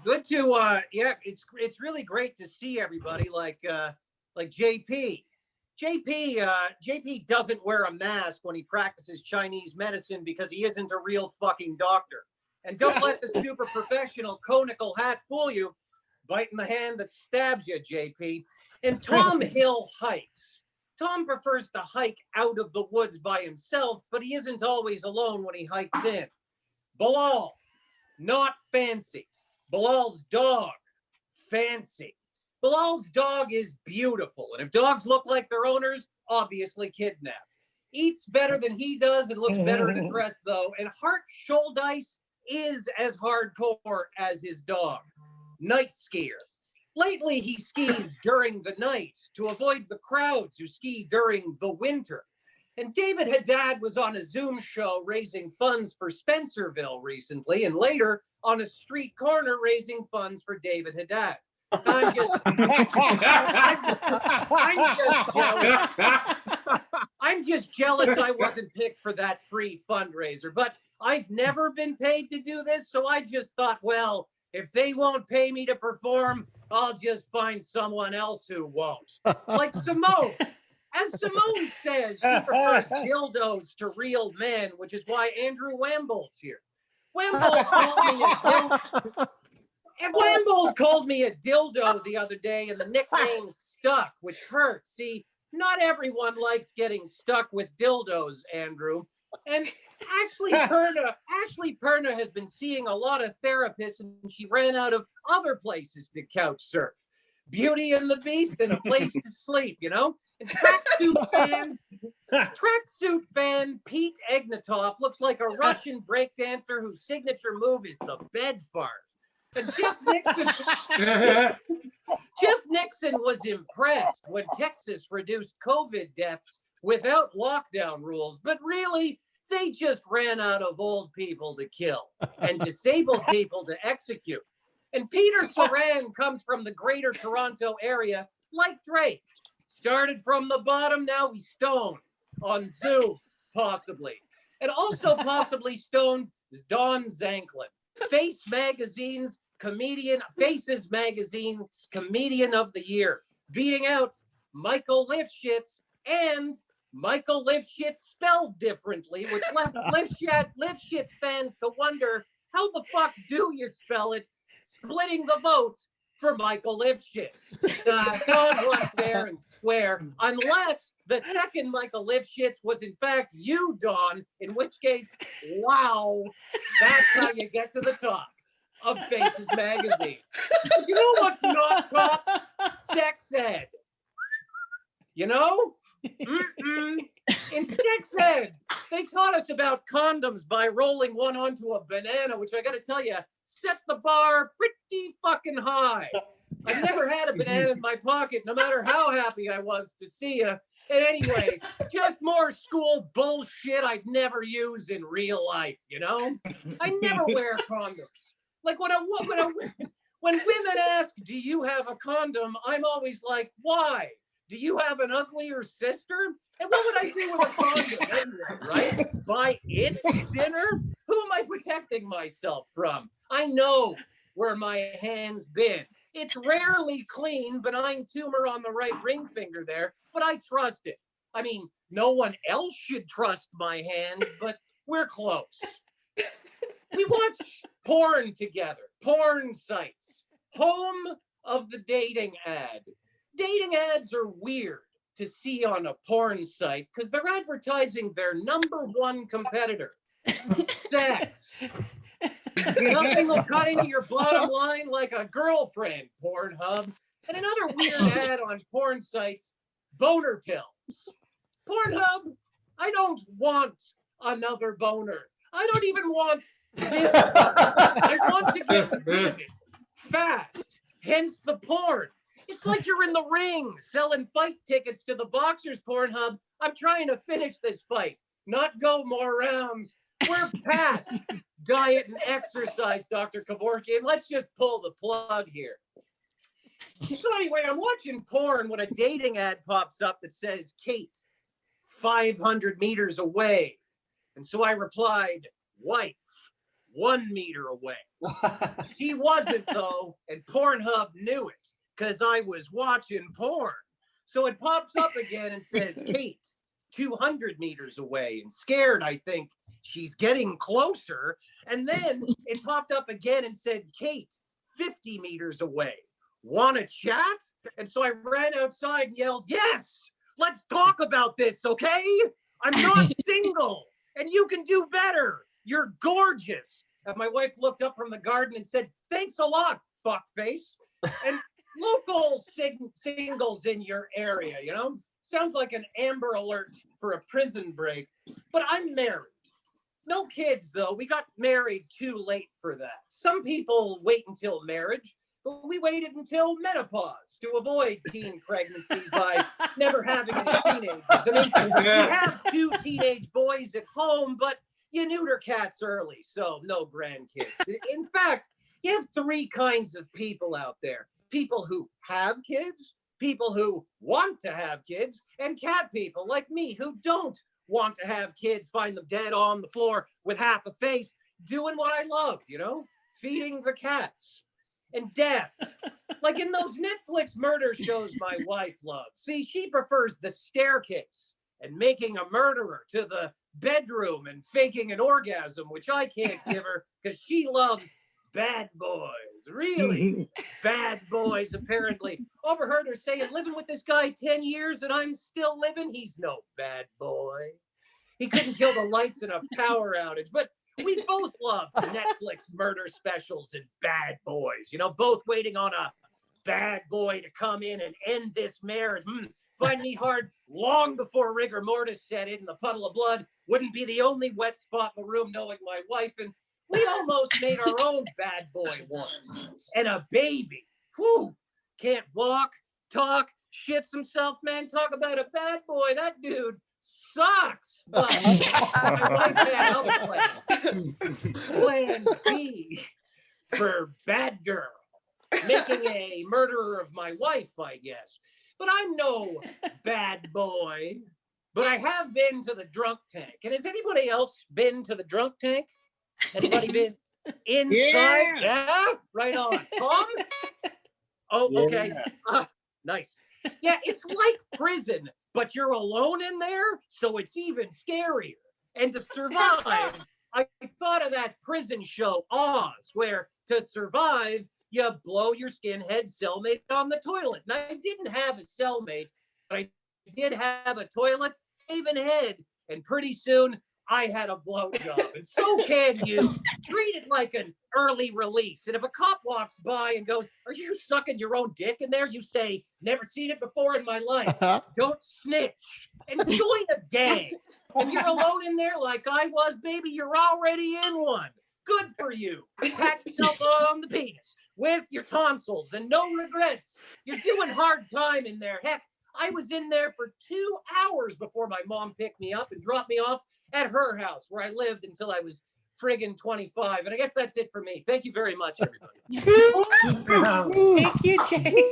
good to it's really great to see everybody like JP. JP doesn't wear a mask when he practices Chinese medicine because he isn't a real fucking doctor. And don't let the super professional conical hat fool you. Biting the hand that stabs you, JP. And Tom Hill hikes. Tom prefers to hike out of the woods by himself, but he isn't always alone when he hikes in. Bilal, not fancy. Bilal's dog, fancy. Bilal's dog is beautiful, and if dogs look like their owners, obviously kidnapped. Eats better than he does and looks better in a dress, though, and Hart Scholdice is as hardcore as his dog. Night skier. Lately, he skis during the night to avoid the crowds who ski during the winter. And David Haddad was on a Zoom show raising funds for Spencerville recently, and later on a street corner raising funds for David Haddad. I'm just jealous. I'm just jealous I wasn't picked for that free fundraiser, but I've never been paid to do this, so I just thought, well, if they won't pay me to perform, I'll just find someone else who won't. Like Simone. As Simone says, she prefers dildos to real men, which is why Andrew Wambold's here. Wambold called me a dildo. And Wambold called me a dildo the other day, and the nickname stuck, which hurts. See, not everyone likes getting stuck with dildos, Andrew. And Ashley Perna has been seeing a lot of therapists, and she ran out of other places to couch surf. Beauty and the Beast and a place to sleep, you know? And tracksuit fan Pete Egnatoff looks like a Russian breakdancer whose signature move is the bed fart. And Jeff Nixon was impressed when Texas reduced COVID deaths without lockdown rules, but really, they just ran out of old people to kill and disabled people to execute. And Peter Saran comes from the greater Toronto area, like Drake. Started from the bottom, now he's stoned on Zoom, possibly. And also possibly stoned is Don Xanklin. Faces Magazine's Comedian of the Year, beating out Michael Lifshitz and Michael Lifshitz spelled differently, which left Lifshitz fans to wonder, how the fuck do you spell it? Splitting the vote for Michael Lifshitz. God was fair and square, unless the second Michael Lifshitz was in fact you, Don, in which case, wow, that's how you get to the top of Faces Magazine. But you know what's not top? Sex ed. You know? In sex ed, they taught us about condoms by rolling one onto a banana, which I gotta tell you, set the bar pretty fucking high. I've never had a banana in my pocket, no matter how happy I was to see you. And anyway, just more school bullshit I'd never use in real life, you know? I never wear condoms. Like when women ask, do you have a condom? I'm always like, why? Do you have an uglier sister? And what would I do with a condom anyway, right? Buy it dinner? Who am I protecting myself from? I know where my hand's been. It's rarely clean, benign tumor on the right ring finger there, but I trust it. I mean, no one else should trust my hand, but we're close. We watch porn together, porn sites, home of the dating ad. Dating ads are weird to see on a porn site because they're advertising their number one competitor, sex. Nothing will cut into your bottom line like a girlfriend, Pornhub. And another weird ad on porn sites, boner pills. Pornhub, I don't want another boner. I don't even want this boner. I want to get rid of it fast, hence the porn. It's like you're in the ring selling fight tickets to the boxers, Pornhub. I'm trying to finish this fight, not go more rounds. We're past diet and exercise, Dr. Kevorkian. Let's just pull the plug here. So anyway, I'm watching porn when a dating ad pops up that says, Kate, 500 meters away. And so I replied, wife, 1 meter away. She wasn't, though, and Pornhub knew it because I was watching porn. So it pops up again and says, Kate, 200 meters away. And scared, I think, she's getting closer. And then it popped up again and said, Kate, 50 meters away. Want to chat? And so I ran outside and yelled, yes, let's talk about this, okay? I'm not single and you can do better. You're gorgeous. And my wife looked up from the garden and said, thanks a lot, fuckface. And local singles in your area, you know? Sounds like an Amber Alert for a prison break. But I'm married. No kids, though. We got married too late for that. Some people wait until marriage, but we waited until menopause to avoid teen pregnancies by never having any teenagers. I mean, we have 2 teenage boys at home, but you neuter cats early, so no grandkids. In fact, you have 3 kinds of people out there. People who have kids, people who want to have kids, and cat people like me who don't want to have kids, find them dead on the floor with half a face, doing what I love, you know, feeding the cats. and death. Like in those Netflix murder shows my wife loves. See, she prefers the staircase and making a murderer to the bedroom and faking an orgasm, which I can't give her because she loves bad boys. Really? Bad boys, apparently. Overheard her saying, living with this guy 10 years and I'm still living. He's no bad boy. He couldn't kill the lights in a power outage, but we both love Netflix murder specials and bad boys, you know, both waiting on a bad boy to come in and end this marriage. Find me hard long before rigor mortis set in. The puddle of blood wouldn't be the only wet spot in the room, knowing my wife. And we almost made our own bad boy once. And a baby. Whew. Can't walk, talk, shits himself, man. Talk about a bad boy. That dude sucks. But my wife had other plans. Plan B for bad girl. Making a murderer of my wife, I guess. But I'm no bad boy. But I have been to the drunk tank. And has anybody else been to the drunk tank? Anybody been inside? Yeah, right on. Tom? Oh, okay. Nice. Yeah, it's like prison, but you're alone in there, so it's even scarier. And to survive, I thought of that prison show, Oz, where to survive, you blow your skinhead cellmate on the toilet. And I didn't have a cellmate, but I did have a toilet, even head. And pretty soon, I had a blowjob. And so can you. Treat it like an early release. And if a cop walks by and goes, "Are you sucking your own dick in there?" You say, "Never seen it before in my life." Don't snitch. And join a gang. If you're alone in there like I was, baby, you're already in one. Good for you. Pat yourself on the penis with your tonsils and no regrets. You're doing hard time in there. Heck, I was in there for 2 hours before my mom picked me up and dropped me off at her house where I lived until I was friggin' 25. And I guess that's it for me. Thank you very much, everybody. Thank you, Jake.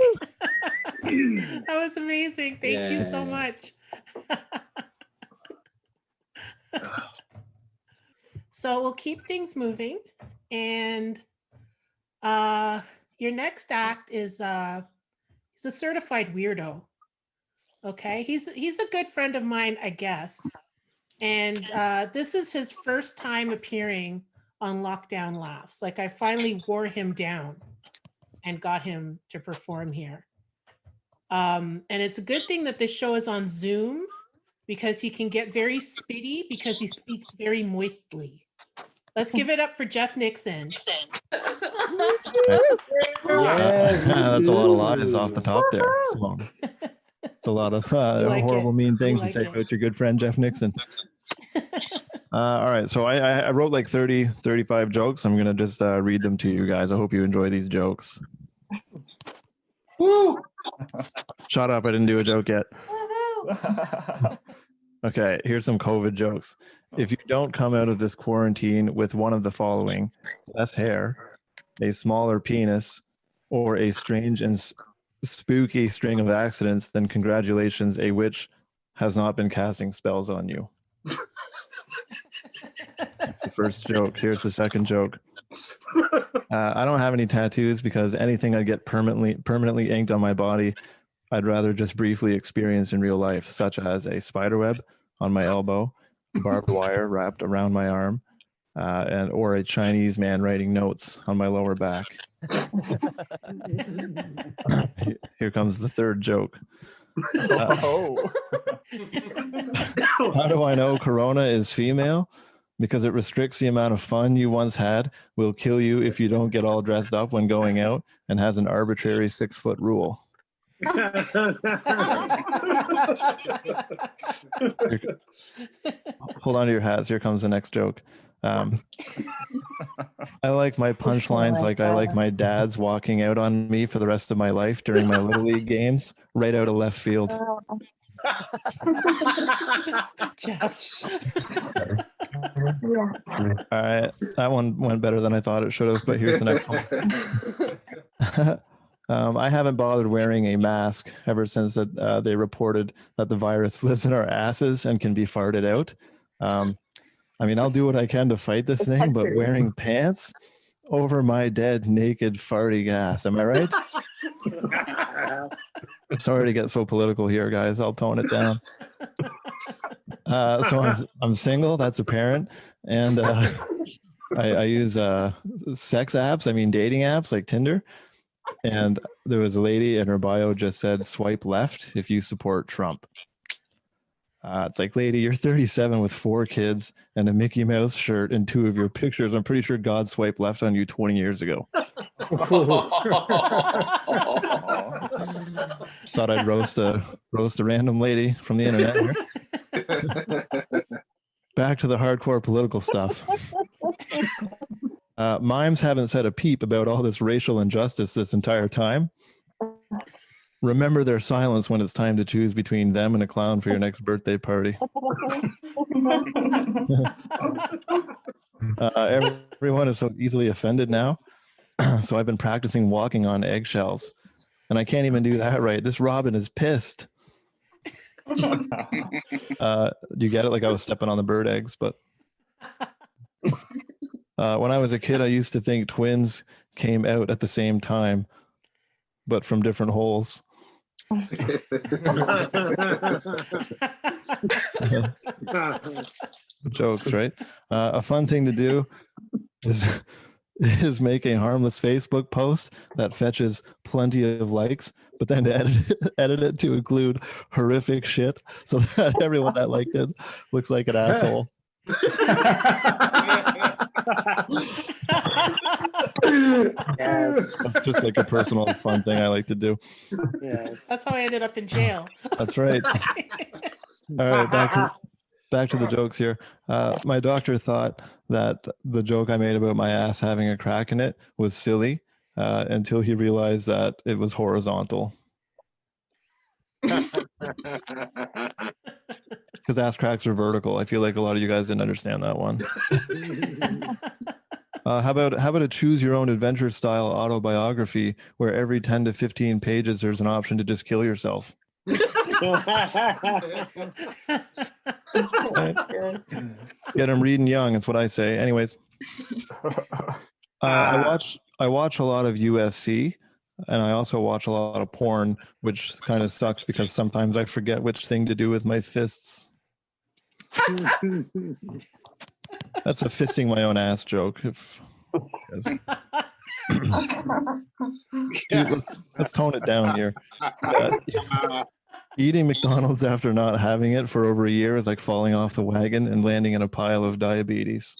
That was amazing. Thank you so much. So we'll keep things moving. And your next act is he's a certified weirdo. Okay, he's a good friend of mine, I guess. And this is his first time appearing on Lockdown Laughs. Like, I finally wore him down and got him to perform here. And it's a good thing that this show is on Zoom because he can get very spitty because he speaks very moistly. Let's give it up for Jeff Nixon. That's a lot of lies off the top there. So, it's a lot of like horrible, it. mean things to like say it. about your good friend, Jeff Nixon. All right. So I wrote like 30, 35 jokes. I'm going to just read them to you guys. I hope you enjoy these jokes. Woo! Shut up. I didn't do a joke yet. Okay. Here's some COVID jokes. If you don't come out of this quarantine with one of the following: less hair, a smaller penis, or a strange and spooky string of accidents, then congratulations, a witch has not been casting spells on you. That's the first joke. Here's the second joke. I don't have any tattoos because anything I get permanently inked on my body, I'd rather just briefly experience in real life, such as a spider web on my elbow, barbed wire wrapped around my arm, or a Chinese man writing notes on my lower back. Here comes the third joke. How do I know Corona is female? Because it restricts the amount of fun you once had, will kill you if you don't get all dressed up when going out, and has an arbitrary 6-foot rule. Hold on to your hats. Here comes the next joke. I like my punchlines like I like my dad's walking out on me for the rest of my life during my Little League games, right out of left field. All right, that one went better than I thought it should have, but here's the next one. I haven't bothered wearing a mask ever since they reported that the virus lives in our asses and can be farted out. I mean, I'll do what I can to fight this thing, but wearing pants, over my dead, naked, farty ass. Am I right? I'm sorry to get so political here, guys. I'll tone it down. So I'm single. That's apparent, and I use sex apps. I mean, dating apps like Tinder. And there was a lady, and her bio just said, "Swipe left if you support Trump." It's like, lady, you're 37 with 4 kids and a Mickey Mouse shirt and 2 of your pictures. I'm pretty sure God swiped left on you 20 years ago. Thought I'd roast a random lady from the internet here. Back to the hardcore political stuff. Mimes haven't said a peep about all this racial injustice this entire time. Remember their silence when it's time to choose between them and a clown for your next birthday party. Everyone is so easily offended now. So I've been practicing walking on eggshells, and I can't even do that right. This Robin is pissed. Do you get it? Like I was stepping on the bird eggs, but when I was a kid, I used to think twins came out at the same time, but from different holes. Jokes, right? A fun thing to do is make a harmless Facebook post that fetches plenty of likes, but then edit it to include horrific shit so that everyone that liked it looks like an asshole. That's just like a personal fun thing I like to do. That's how I ended up in jail. That's right. All right, back to the jokes here. My doctor thought that the joke I made about my ass having a crack in it was silly until he realized that it was horizontal. Because ass cracks are vertical. I feel like a lot of you guys didn't understand that one. How about a choose your own adventure style autobiography where every 10 to 15 pages there's an option to just kill yourself? Get them reading young. That's what I say. Anyways, I watch a lot of UFC, and I also watch a lot of porn, which kind of sucks because sometimes I forget which thing to do with my fists. That's a fisting my own ass joke. Dude, let's tone it down here. Eating McDonald's after not having it for over a year is like falling off the wagon and landing in a pile of diabetes.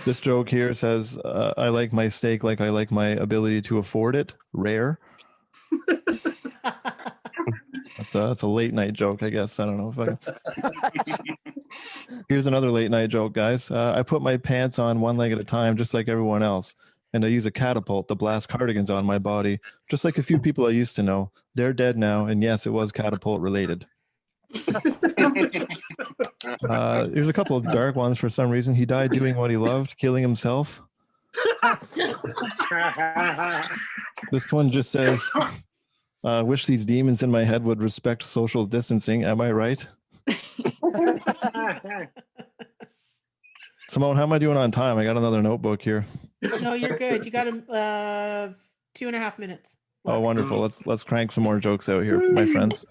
This joke here says, I like my steak like I like my ability to afford it. Rare. That's a late night joke, I guess. I don't know if I Here's another late night joke, guys. I put my pants on one leg at a time, just like everyone else. And I use a catapult to blast cardigans on my body, just like a few people I used to know. They're dead now, and yes, it was catapult related. There's a couple of dark ones for some reason. He died doing what he loved, killing himself. This one just says, wish these demons in my head would respect social distancing. Am I right? Simone, how am I doing on time? I got another notebook here. No, you're good. You got 2.5 minutes. Oh, wonderful. Let's crank some more jokes out here, my friends.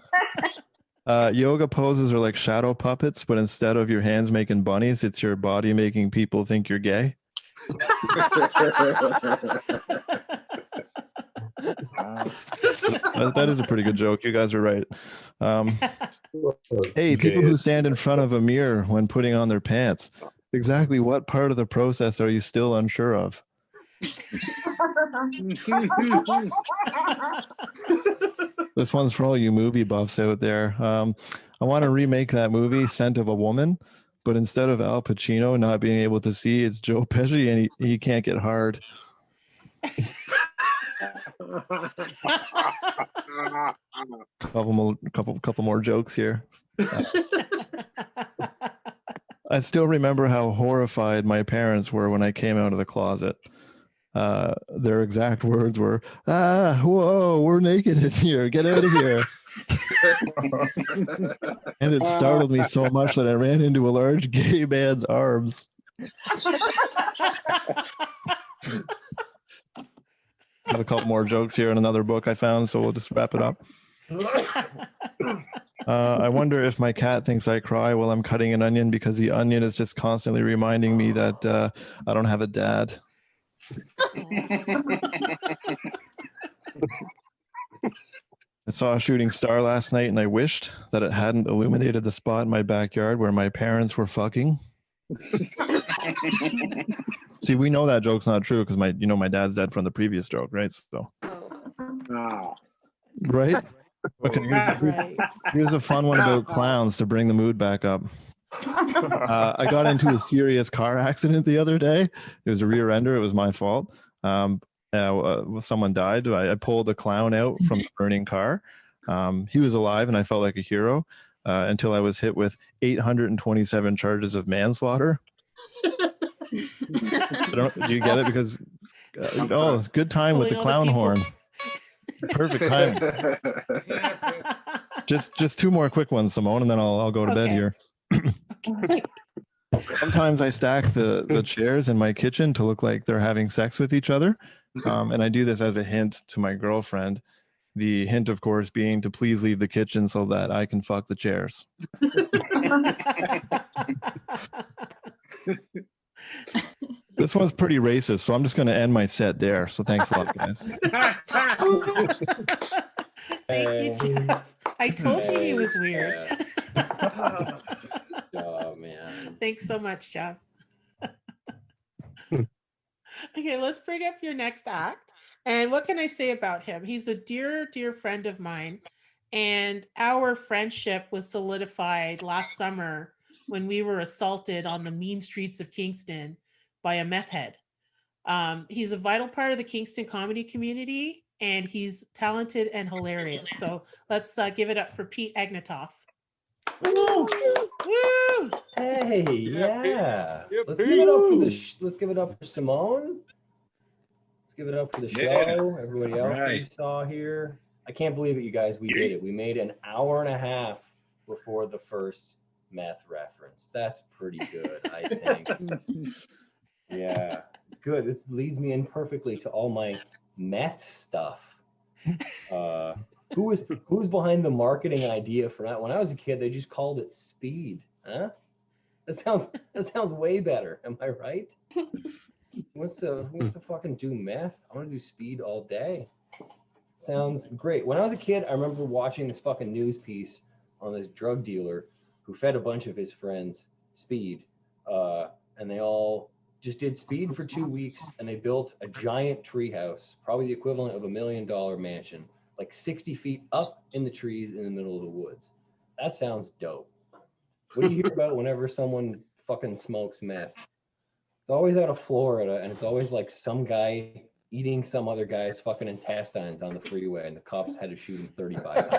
Yoga poses are like shadow puppets, but instead of your hands making bunnies, it's your body making people think you're gay. That is a pretty good joke. You guys are right. Hey, people who stand in front of a mirror when putting on their pants, exactly what part of the process are you still unsure of? This one's for all you movie buffs out there. I want to remake that movie, Scent of a Woman, but instead of Al Pacino not being able to see, it's Joe Pesci, and he can't get hard. Couple more jokes here. I still remember how horrified my parents were when I came out of the closet. Their exact words were, whoa, we're naked in here. Get out of here. And it startled me so much that I ran into a large gay man's arms. Have a couple more jokes here in another book I found, so we'll just wrap it up. I wonder if my cat thinks I cry while I'm cutting an onion because the onion is just constantly reminding me that I don't have a dad. I saw a shooting star last night and I wished that it hadn't illuminated the spot in my backyard where my parents were fucking. See, we know that joke's not true because my dad's dead from the previous joke, right? So, Oh. right? Okay, here's a fun one about clowns to bring the mood back up. I got into a serious car accident the other day. It was a rear ender. It was my fault. Someone died. I pulled a clown out from the burning car. He was alive and I felt like a hero until I was hit with 827 charges of manslaughter. Do you get it? Because it's good time with the clown horn. Perfect time. Just two more quick ones, Simone, and then I'll go to bed here. Sometimes I stack the chairs in my kitchen to look like they're having sex with each other. And I do this as a hint to my girlfriend. The hint, of course, being to please leave the kitchen so that I can fuck the chairs. This one's pretty racist, so I'm just going to end my set there. So thanks a lot, guys. Thank you, Jeff. I told you he was weird. Oh, man. Thanks so much, Jeff. Okay, let's bring up your next act. And what can I say about him? He's a dear, dear friend of mine. And our friendship was solidified last summer when we were assaulted on the mean streets of Kingston by a meth head. He's a vital part of the Kingston comedy community, and he's talented and hilarious. So let's give it up for Pete Egnatoff. Woo! Woo! Hey, yeah. Let's give it up for let's give it up for Simone. Let's give it up for the show. Everybody else that you saw here. I can't believe it, you guys. We did it. We made an hour and a half before the first meth reference. That's pretty good, I think. Yeah, it's good. It leads me in perfectly to all my meth stuff. Who's behind the marketing idea for that? When I was a kid, they just called it speed. Huh? That sounds way better. Am I right? Who wants to fucking do meth? I want to do speed all day. Sounds great. When I was a kid, I remember watching this fucking news piece on this drug dealer who fed a bunch of his friends speed, and they all just did speed for 2 weeks, and they built a giant treehouse, probably the equivalent of $1 million mansion, like 60 feet up in the trees in the middle of the woods. That sounds dope. What do you hear about whenever someone fucking smokes meth? It's always out of Florida, and it's always like some guy eating some other guy's fucking intestines on the freeway, and the cops had to shoot him 35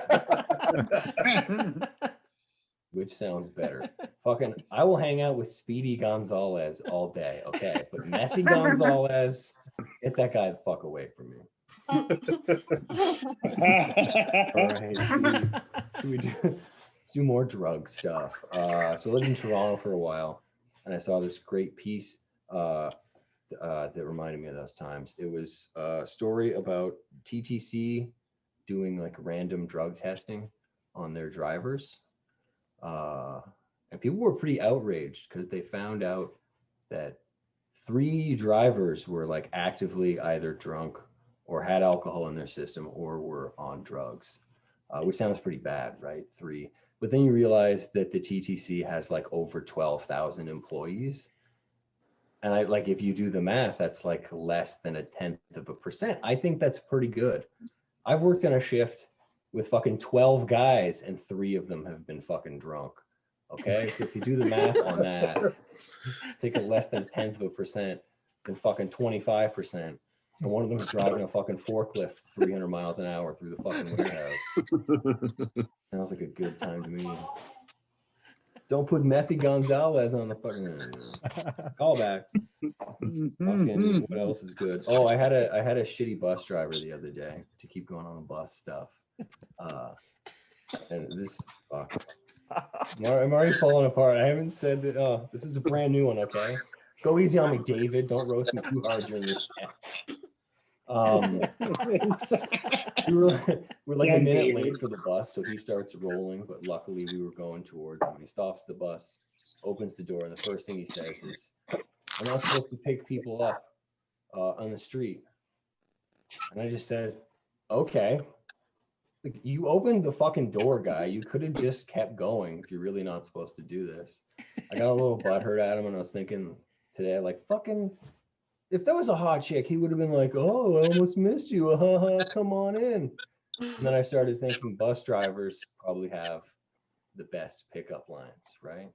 times. Which sounds better? Fucking, I will hang out with Speedy Gonzalez all day, okay? But Methy Gonzalez, get that guy the fuck away from me. All right, let's do more drug stuff. So I lived in Toronto for a while, and I saw this great piece that reminded me of those times. It was a story about TTC doing like random drug testing on their drivers. And people were pretty outraged because they found out that 3 drivers were like actively either drunk or had alcohol in their system or were on drugs, which sounds pretty bad, right? 3. But then you realize that the TTC has like over 12,000 employees. And if you do the math, that's like less than 0.1%. I think that's pretty good. I've worked in a shift with fucking 12 guys and 3 of them have been fucking drunk. Okay, so if you do the math on that, take it less than 0.1%, then fucking 25%. And one of them is driving a fucking forklift 300 miles an hour through the fucking warehouse. Sounds like a good time to me. Don't put Methy Gonzalez on the fucking callbacks. Fucking, what else is good? Oh, I had a shitty bus driver the other day, to keep going on the bus stuff. And this, fuck. I'm already falling apart. I haven't said that. Oh, this is a brand new one, okay? Go easy on me, David. Don't roast me too hard during this set. We're like Yeah, a minute David. late for the bus, so he starts rolling, but luckily we were going towards him. He stops the bus, opens the door, and the first thing he says is, "I'm not supposed to pick people up on the street." And I just said, "Okay." Like, you opened the fucking door, guy. You could have just kept going if you're really not supposed to do this. I got a little butthurt at him, and I was thinking today, like, fucking, if that was a hot chick, he would have been like, "Oh, I almost missed you. Come on in." And then I started thinking bus drivers probably have the best pickup lines, right?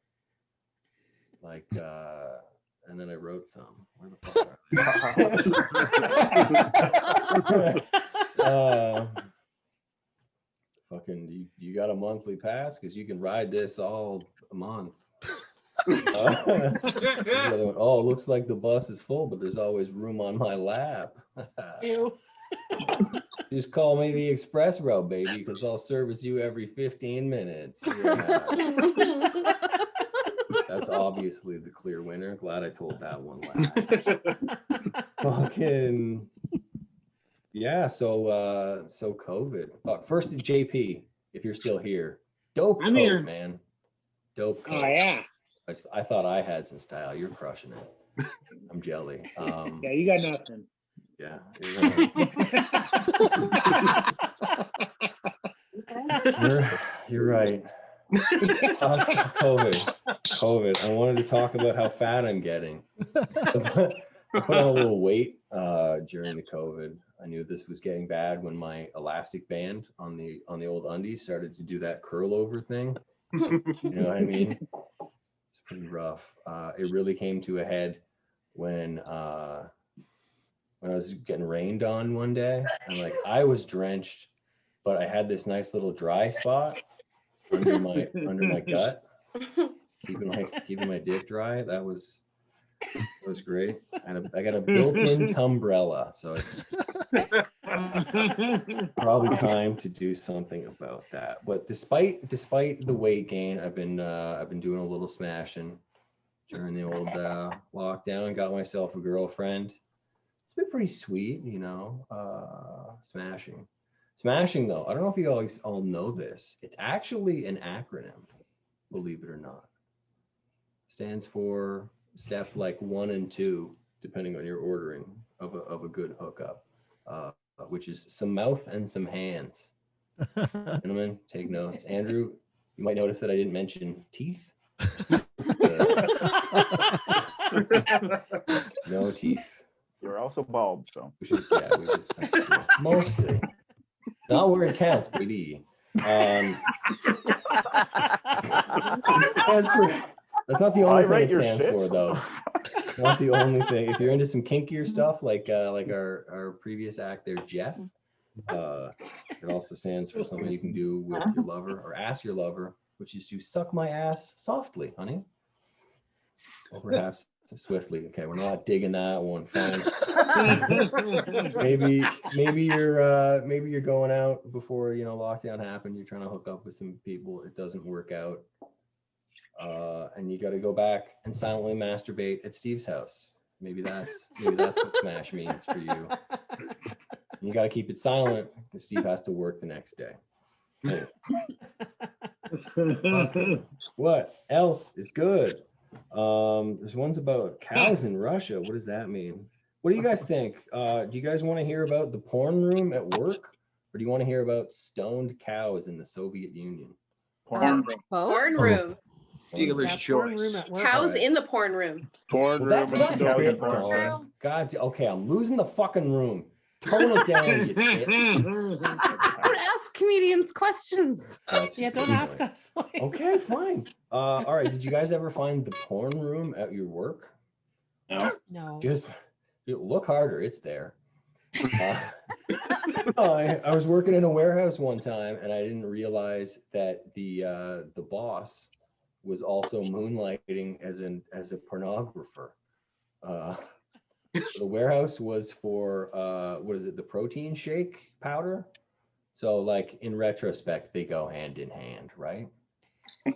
Like, and then I wrote some. Where the fuck are they? Fucking, you got a monthly pass because you can ride this all a month. Oh, looks like the bus is full, but there's always room on my lap. Ew. Just call me the express route, baby, because I'll service you every 15 minutes. Yeah. That's obviously the clear winner. Glad I told that one last. Fucking yeah. So COVID. First, JP, if you're still here, dope I'm coat, here. man. Dope coat. Oh yeah. I thought I had some style. You're crushing it. I'm jelly. Yeah, you got nothing. Yeah. You're right. COVID. I wanted to talk about how fat I'm getting. I put on a little weight during the COVID. I knew this was getting bad when my elastic band on the old undies started to do that curl over thing. You know what I mean? It's pretty rough. It really came to a head when I was getting rained on one day, and like I was drenched, but I had this nice little dry spot under my gut, keeping my dick dry. That was great. I got a built-in umbrella, so it's probably time to do something about that. But despite the weight gain, I've been doing a little smashing during the old lockdown. Got myself a girlfriend. It's been pretty sweet, you know. Smashing though, I don't know if you guys all know this. It's actually an acronym, believe it or not. Stands for step like 1 and 2, depending on your ordering of a good hookup, which is some mouth and some hands. Gentlemen, take notes. Andrew, you might notice that I didn't mention teeth. No teeth. You're also bald, so. Mostly. Not where it counts, baby. That's not the only thing it stands for, though. Not the only thing. If you're into some kinkier stuff, like our previous act there, Jeff, it also stands for something you can do with your lover or ask your lover, which is to suck my ass softly, honey. Or perhaps swiftly. Okay, we're not digging that one. Fine. maybe you're going out before lockdown happened. You're trying to hook up with some people. It doesn't work out, and you got to go back and silently masturbate at Steve's house. Maybe that's what smash means for you. And you got to keep it silent because Steve has to work the next day. Okay. What else is good? There's ones about cows in Russia. What does that mean? What do you guys think? Do you guys want to hear about the porn room at work, or do you want to hear about stoned cows in the Soviet Union? Porn room. Dealer's choice. Cows in the porn room. Porn room That's and not Soviet great, porn. dog. God, okay, I'm losing the fucking room. Tone it down, you tits. Don't ask comedians questions. Yeah, don't ask us. Okay, fine. All right. Did you guys ever find the porn room at your work? No. Just look harder. It's there. I was working in a warehouse one time, and I didn't realize that the boss was also moonlighting as a pornographer. The warehouse was for the protein shake powder. So like in retrospect, they go hand in hand, right?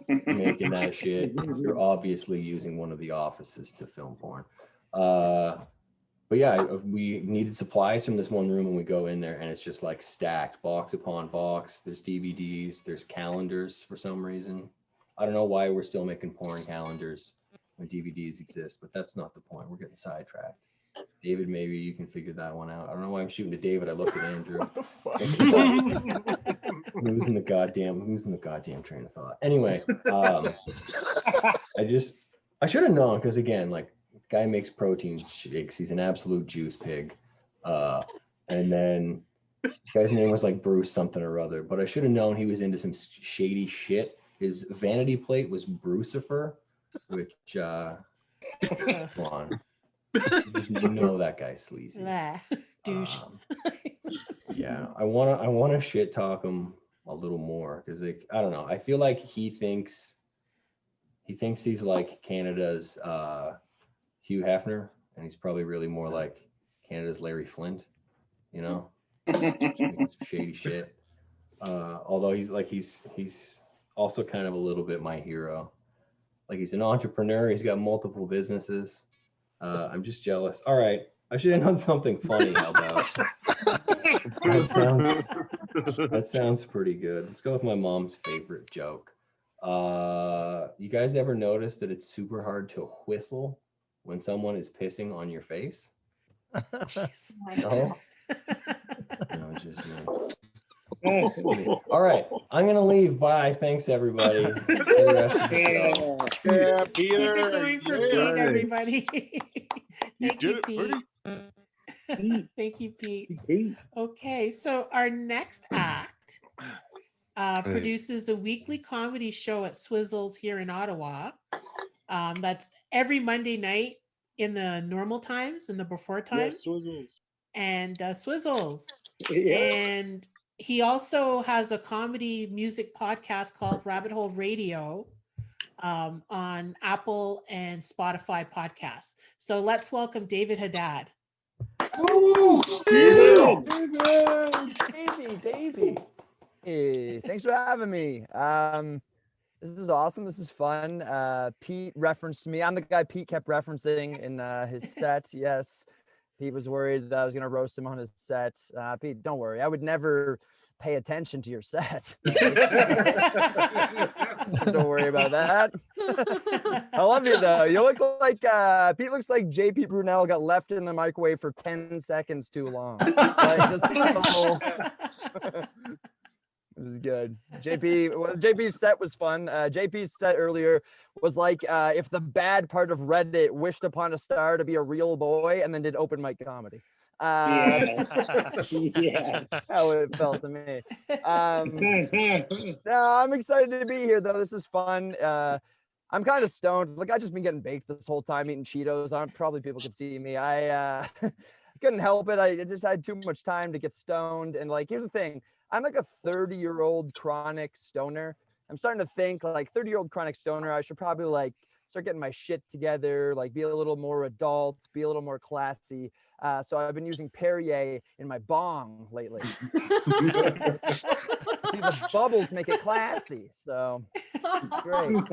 making that shit, you're obviously using one of the offices to film porn. But yeah, we needed supplies from this one room, and we go in there and it's just like stacked box upon box. There's DVDs, there's calendars for some reason. I don't know why we're still making porn calendars when DVDs exist, but that's not the point. We're getting sidetracked. David, maybe you can figure that one out. I don't know why I'm shooting to David. I looked at Andrew. Losing the goddamn train of thought. Anyway, I should have known, because again, like, the guy makes protein shakes. He's an absolute juice pig. And then the guy's name was like Bruce something or other, but I should have known he was into some shady shit. His vanity plate was Brucifer, which come on. You know that guy's sleazy. Douche. Yeah, I wanna shit talk him a little more, because like, I don't know. I feel like he thinks he's like Canada's Hugh Hefner, and he's probably really more like Canada's Larry Flint, you know? Some shady shit. Although he's also kind of a little bit my hero. Like, he's an entrepreneur, he's got multiple businesses. I'm just jealous. All right, I should have done something funny. How about that sounds pretty good. Let's go with my mom's favorite joke. You guys ever notice that it's super hard to whistle when someone is pissing on your face? No? No, it's just me. All right, I'm gonna leave. Bye. Thanks, everybody. See the rest of the show. Yeah, Keep it going for Pete, everybody. Thank you, Pete. Thank you, Pete. Okay, so our next act produces a weekly comedy show at Swizzles here in Ottawa. That's every Monday night in the normal times, in the before times. Swizzles. And Swizzles. Yeah. And he also has a comedy music podcast called Rabbit Hole Radio on Apple and Spotify podcasts. So let's welcome David Haddad. Woo! Davey. Hey, thanks for having me. This is awesome. This is fun. Pete referenced me. I'm the guy Pete kept referencing in his set. Yes. Pete was worried that I was going to roast him on his set. Pete, don't worry. I would never pay attention to your set. Don't worry about that. I love you, though. You look like, Pete looks like JP Brunelle got left in the microwave for 10 seconds too long. It was good. JP's set was fun. JP's set earlier was like if the bad part of Reddit wished upon a star to be a real boy and then did open mic comedy. That's how it felt to me. No, I'm excited to be here, though. This is fun. I'm kind of stoned. Like, I've just been getting baked this whole time, eating Cheetos. Probably people could see me. I couldn't help it. I just had too much time to get stoned. And like, here's the thing. I'm like a 30-year-old chronic stoner. I'm starting to think like 30-year-old chronic stoner, I should probably like start getting my shit together, like be a little more adult, be a little more classy. So I've been using Perrier in my bong lately. See, the bubbles make it classy. So great.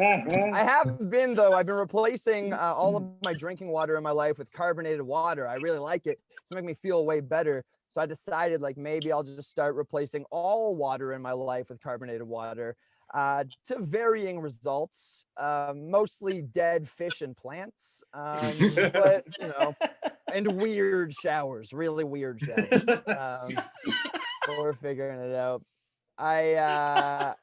I have been, though, I've been replacing all of my drinking water in my life with carbonated water. I really like it. It's making me feel way better. So I decided like maybe I'll just start replacing all water in my life with carbonated water to varying results, mostly dead fish and plants, but you know, and weird showers, really weird showers. We're figuring it out. I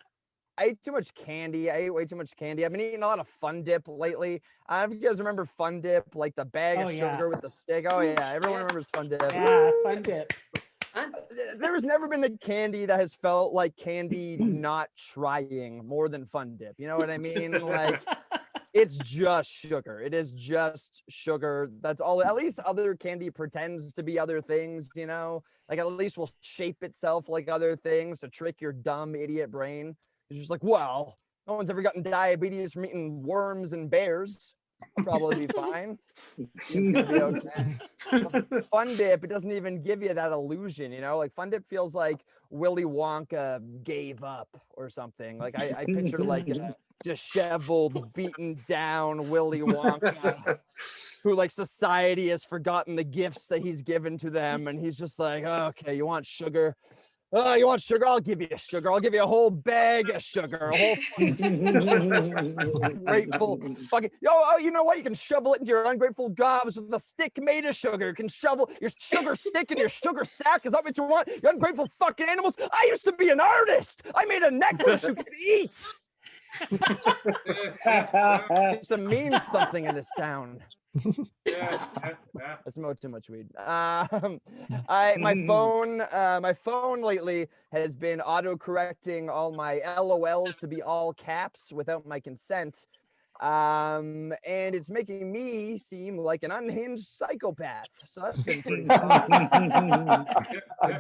ate too much candy. I ate way too much candy. I've been eating a lot of Fun Dip lately. If you guys remember Fun Dip, like the bag of sugar with the stick. Oh yeah, everyone remembers Fun Dip. Yeah, Fun Dip. There has never been the candy that has felt like candy not trying more than Fun Dip. You know what I mean? Like, it's just sugar. It is just sugar. That's all. At least other candy pretends to be other things, you know? Like, at least will shape itself like other things to trick your dumb idiot brain. It's just like, well, no one's ever gotten diabetes from eating worms and bears. I'll probably be fine. Seems to be okay. Fun Dip, it doesn't even give you that illusion, you know? Like Fun Dip feels like Willy Wonka gave up or something. Like I picture like a disheveled, beaten down Willy Wonka who like society has forgotten the gifts that he's given to them. And he's just like, oh, okay, you want sugar? Oh, you want sugar? I'll give you sugar. I'll give you a whole bag of sugar. A whole grateful fucking. Oh, you know what? You can shovel it into your ungrateful gobs with a stick made of sugar. You can shovel your sugar stick in your sugar sack. Is that what you want? You ungrateful fucking animals. I used to be an artist. I made a necklace you could eat. I used to mean something in this town. I smoke too much weed. My phone lately has been auto-correcting all my LOLs to be all caps without my consent. And it's making me seem like an unhinged psychopath. So that's been pretty fun.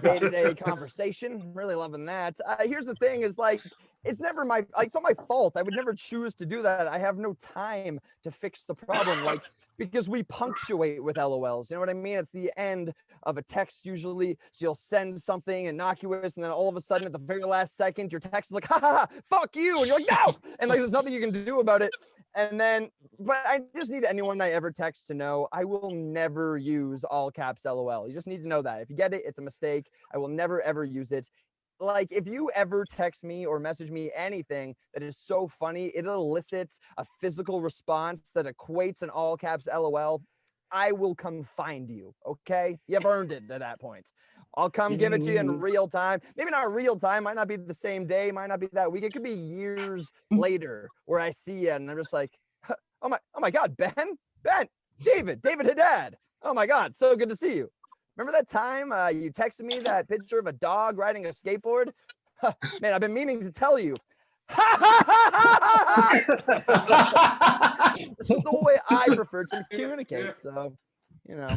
Day-to-day conversation. I'm really loving that. Here's the thing is like, it's never it's not my fault. I would never choose to do that. I have no time to fix the problem. Like, because we punctuate with LOLs. You know what I mean? It's the end of a text usually. So you'll send something innocuous and then all of a sudden at the very last second, your text is like, ha ha ha, fuck you. And you're like, no. And like, there's nothing you can do about it. And then, but I just need anyone I ever text to know, I will never use all caps LOL. You just need to know that. If you get it, it's a mistake. I will never, ever use it. Like, if you ever text me or message me anything that is so funny, it elicits a physical response that equates an all caps LOL, I will come find you, okay? You've earned it at that point. I'll come give it to you in real time. Maybe not real time, might not be the same day, might not be that week. It could be years later where I see you and I'm just like, oh my God, Ben, David Haddad. Oh my God, so good to see you. Remember that time you texted me that picture of a dog riding a skateboard? Man, I've been meaning to tell you. This is the way I prefer to communicate. So, you know.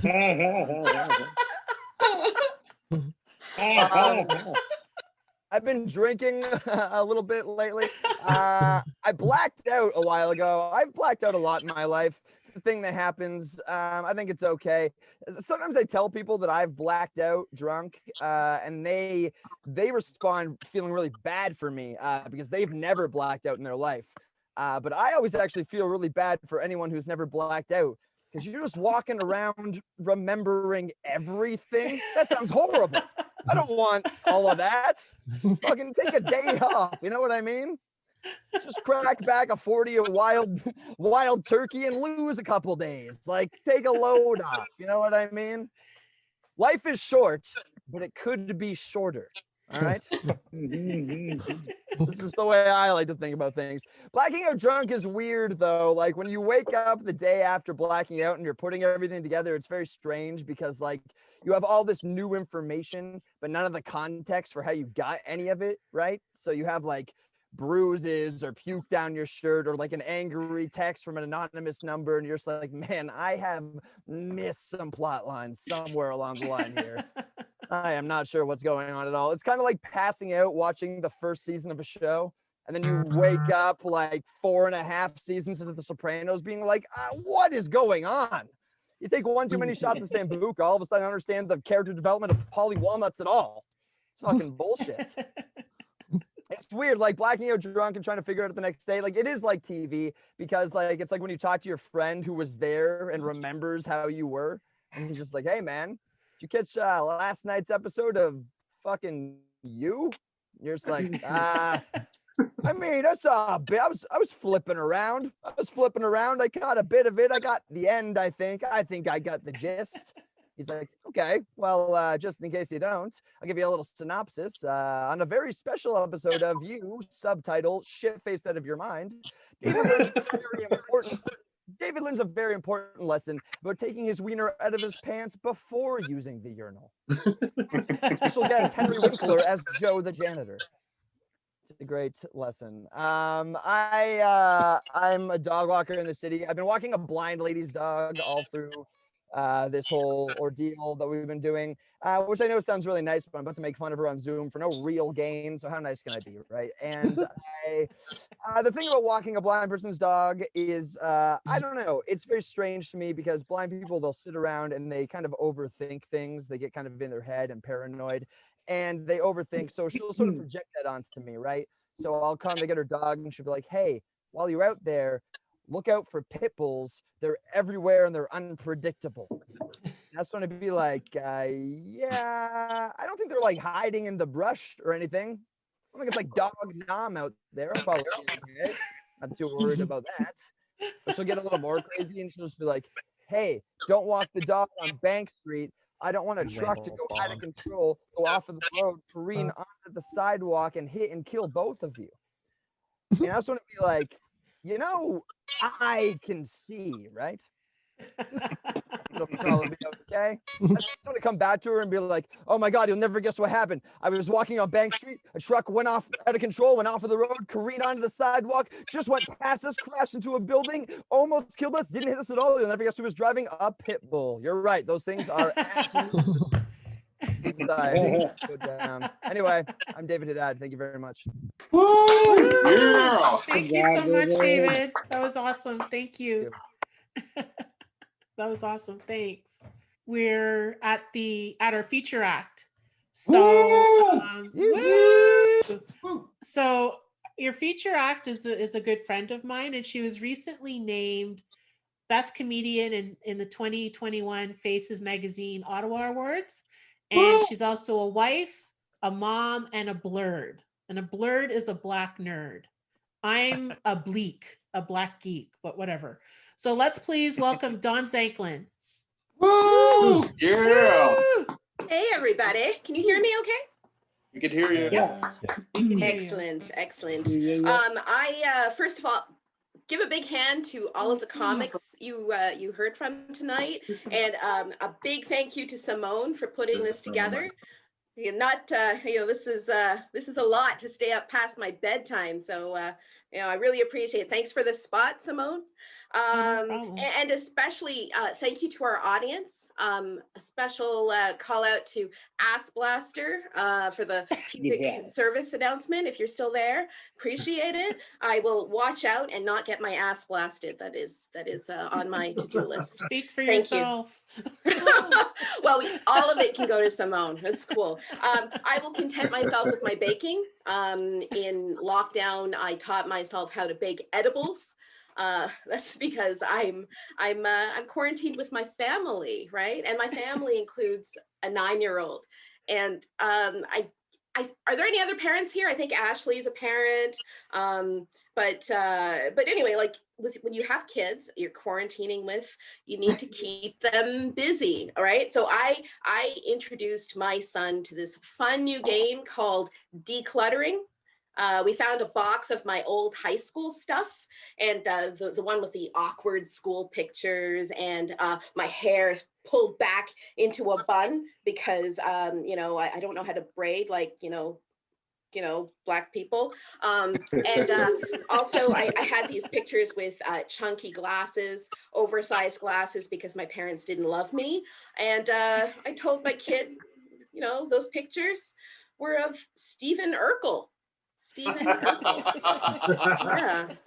I've been drinking a little bit lately. I blacked out a while ago. I've blacked out a lot in my life. It's the thing that happens. I think it's okay. Sometimes I tell people that I've blacked out drunk, and they respond feeling really bad for me because they've never blacked out in their life. But I always actually feel really bad for anyone who's never blacked out because you're just walking around remembering everything. That sounds horrible. I don't want all of that. Fucking take a day off. You know what I mean? Just crack back a 40 of wild turkey and lose a couple days. Like, take a load off. You know what I mean? Life is short, but it could be shorter. All right. This is the way I like to think about things. Blacking out drunk is weird, though. Like, when you wake up the day after blacking out and you're putting everything together, it's very strange because, like, you have all this new information, but none of the context for how you got any of it, right? So you have, like, bruises or puke down your shirt or, like, an angry text from an anonymous number, and you're just like, man, I have missed some plot lines somewhere along the line here. I am not sure what's going on at all. It's kind of like passing out watching the first season of a show, and then you wake up like 4.5 seasons into The Sopranos being like, what is going on? You take one too many shots of Sambuca, all of a sudden understand the character development of Polly Walnuts at all. It's fucking bullshit. It's weird, like blacking out drunk and trying to figure it out the next day. Like, it is like TV because, like, it's like when you talk to your friend who was there and remembers how you were, and he's just like, hey, man, did you catch last night's episode of fucking You? You're just like, I mean, I saw a bit. I was flipping around. I caught a bit of it. I got the end, I think. I got the gist. He's like, okay, well, just in case you don't, I'll give you a little synopsis. On a very special episode of You, subtitle, Shit-Faced Out of Your Mind, David learns a very important lesson about taking his wiener out of his pants before using the urinal. Special guest Henry Winkler as Joe the janitor. It's a great lesson. I'm a dog walker in the city. I've been walking a blind lady's dog all through this whole ordeal that we've been doing, which I know sounds really nice, but I'm about to make fun of her on Zoom for no real gain. So how nice can I be, right? And the thing about walking a blind person's dog is, I don't know, it's very strange to me because blind people, they'll sit around and they kind of overthink things. They get kind of in their head and paranoid, and they overthink. So she'll sort of project that onto me, right? So I'll come to get her dog and she'll be like, hey, while you're out there, look out for pit bulls. They're everywhere and they're unpredictable. That's when I'd be like, yeah, I don't think they're like hiding in the brush or anything. I think it's like dog nom out there. I'll probably be okay. Not too worried about that. But she'll get a little more crazy and she'll just be like, hey, don't walk the dog on Bank Street. I don't want a truck to go out of control, go off of the road, careen onto the sidewalk and hit and kill both of you. And that's when it'd be like, you know, I can see, right? It'll probably be okay. I just want to come back to her and be like, oh my God, you'll never guess what happened. I was walking on Bank Street. A truck went off out of control, went off of the road, careened onto the sidewalk, just went past us, crashed into a building, almost killed us, didn't hit us at all. You'll never guess who was driving a pit bull. You're right. Those things are absolutely go down. Anyway, I'm David Haddad. Thank you very much. Woo! Yeah. Thank you so much, David. That was awesome. Thank you. That was awesome. Thanks. We're at our feature act. So, so your feature act is a good friend of mine, and she was recently named Best Comedian in the 2021 Faces Magazine Ottawa Awards. And she's also a wife, a mom, and a blurred. And a blurred is a black nerd. I'm a bleak, a black geek, but whatever. So let's please welcome Dawn Xanklin. Woo! Yeah. Woo! Hey, everybody. Can you hear me okay? We can hear you. Yeah. Excellent, excellent. I first of all, give a big hand to all of the comics you heard from tonight, and a big thank you to Simone for putting this together. Not this is a lot to stay up past my bedtime, so I really appreciate it. Thanks for the spot, Simone. And especially thank you to our audience. A special call out to Ass Blaster for the service announcement. If you're still there, appreciate it. I will watch out and not get my ass blasted. That is on my to-do list. Speak for yourself. Well, all of it can go to Simone. That's cool. I will content myself with my baking. In lockdown, I taught myself how to bake edibles. That's because I'm quarantined with my family, right? And my family includes a 9-year-old. And are there any other parents here? I think Ashley's a parent. But anyway, like when you have kids you're quarantining with, you need to keep them busy, all right? So I introduced my son to this fun new game called Decluttering. We found a box of my old high school stuff, and the one with the awkward school pictures, and my hair pulled back into a bun because I don't know how to braid like Black people. And also I had these pictures with chunky glasses, oversized glasses, because my parents didn't love me. And I told my kid, those pictures were of Stephen Urkel.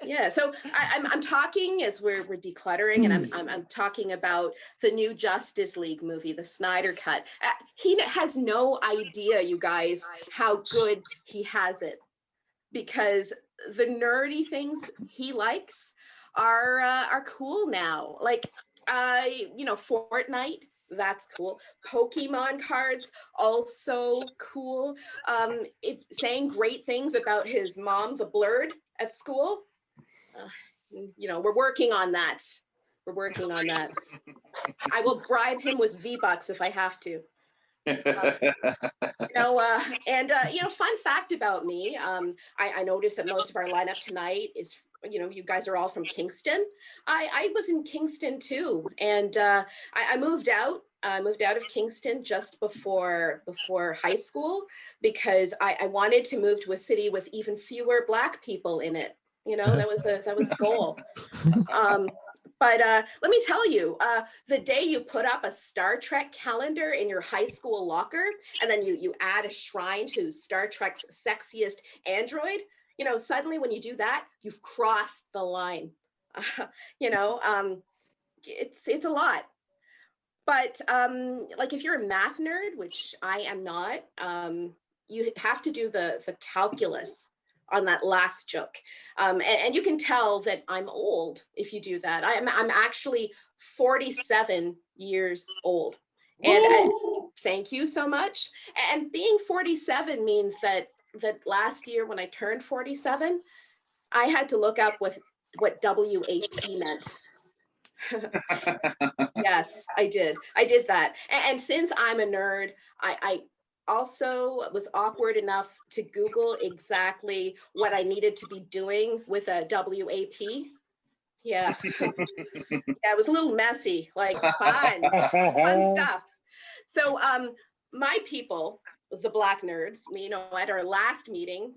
Yeah. So I'm talking as we're decluttering, and I'm talking about the new Justice League movie, the Snyder Cut. He has no idea, you guys, how good he has it, because the nerdy things he likes are cool now. Like Fortnite. That's cool. Pokemon cards, also cool. Saying great things about his mom, the blurred, at school. We're working on that. I will bribe him with V-Bucks if I have to. Fun fact about me. I noticed that most of our lineup tonight is, you guys are all from Kingston. I was in Kingston too, and I moved out. I moved out of Kingston just before high school because I wanted to move to a city with even fewer Black people in it. That was the goal. But let me tell you, the day you put up a Star Trek calendar in your high school locker, and then you add a shrine to Star Trek's sexiest android, you know, suddenly when you do that, you've crossed the line. You know, it's a lot. But like if you're a math nerd, which I am not, you have to do the calculus on that last joke. And you can tell that I'm old if you do that. I'm actually 47 years old. And thank you so much. And being 47 means that last year when I turned 47, I had to look up what WAP meant. Yes, I did. I did that. And since I'm a nerd, I also was awkward enough to Google exactly what I needed to be doing with a WAP. Yeah. Yeah, it was a little messy, like fun stuff. So my people, the Black nerds, you know, at our last meeting,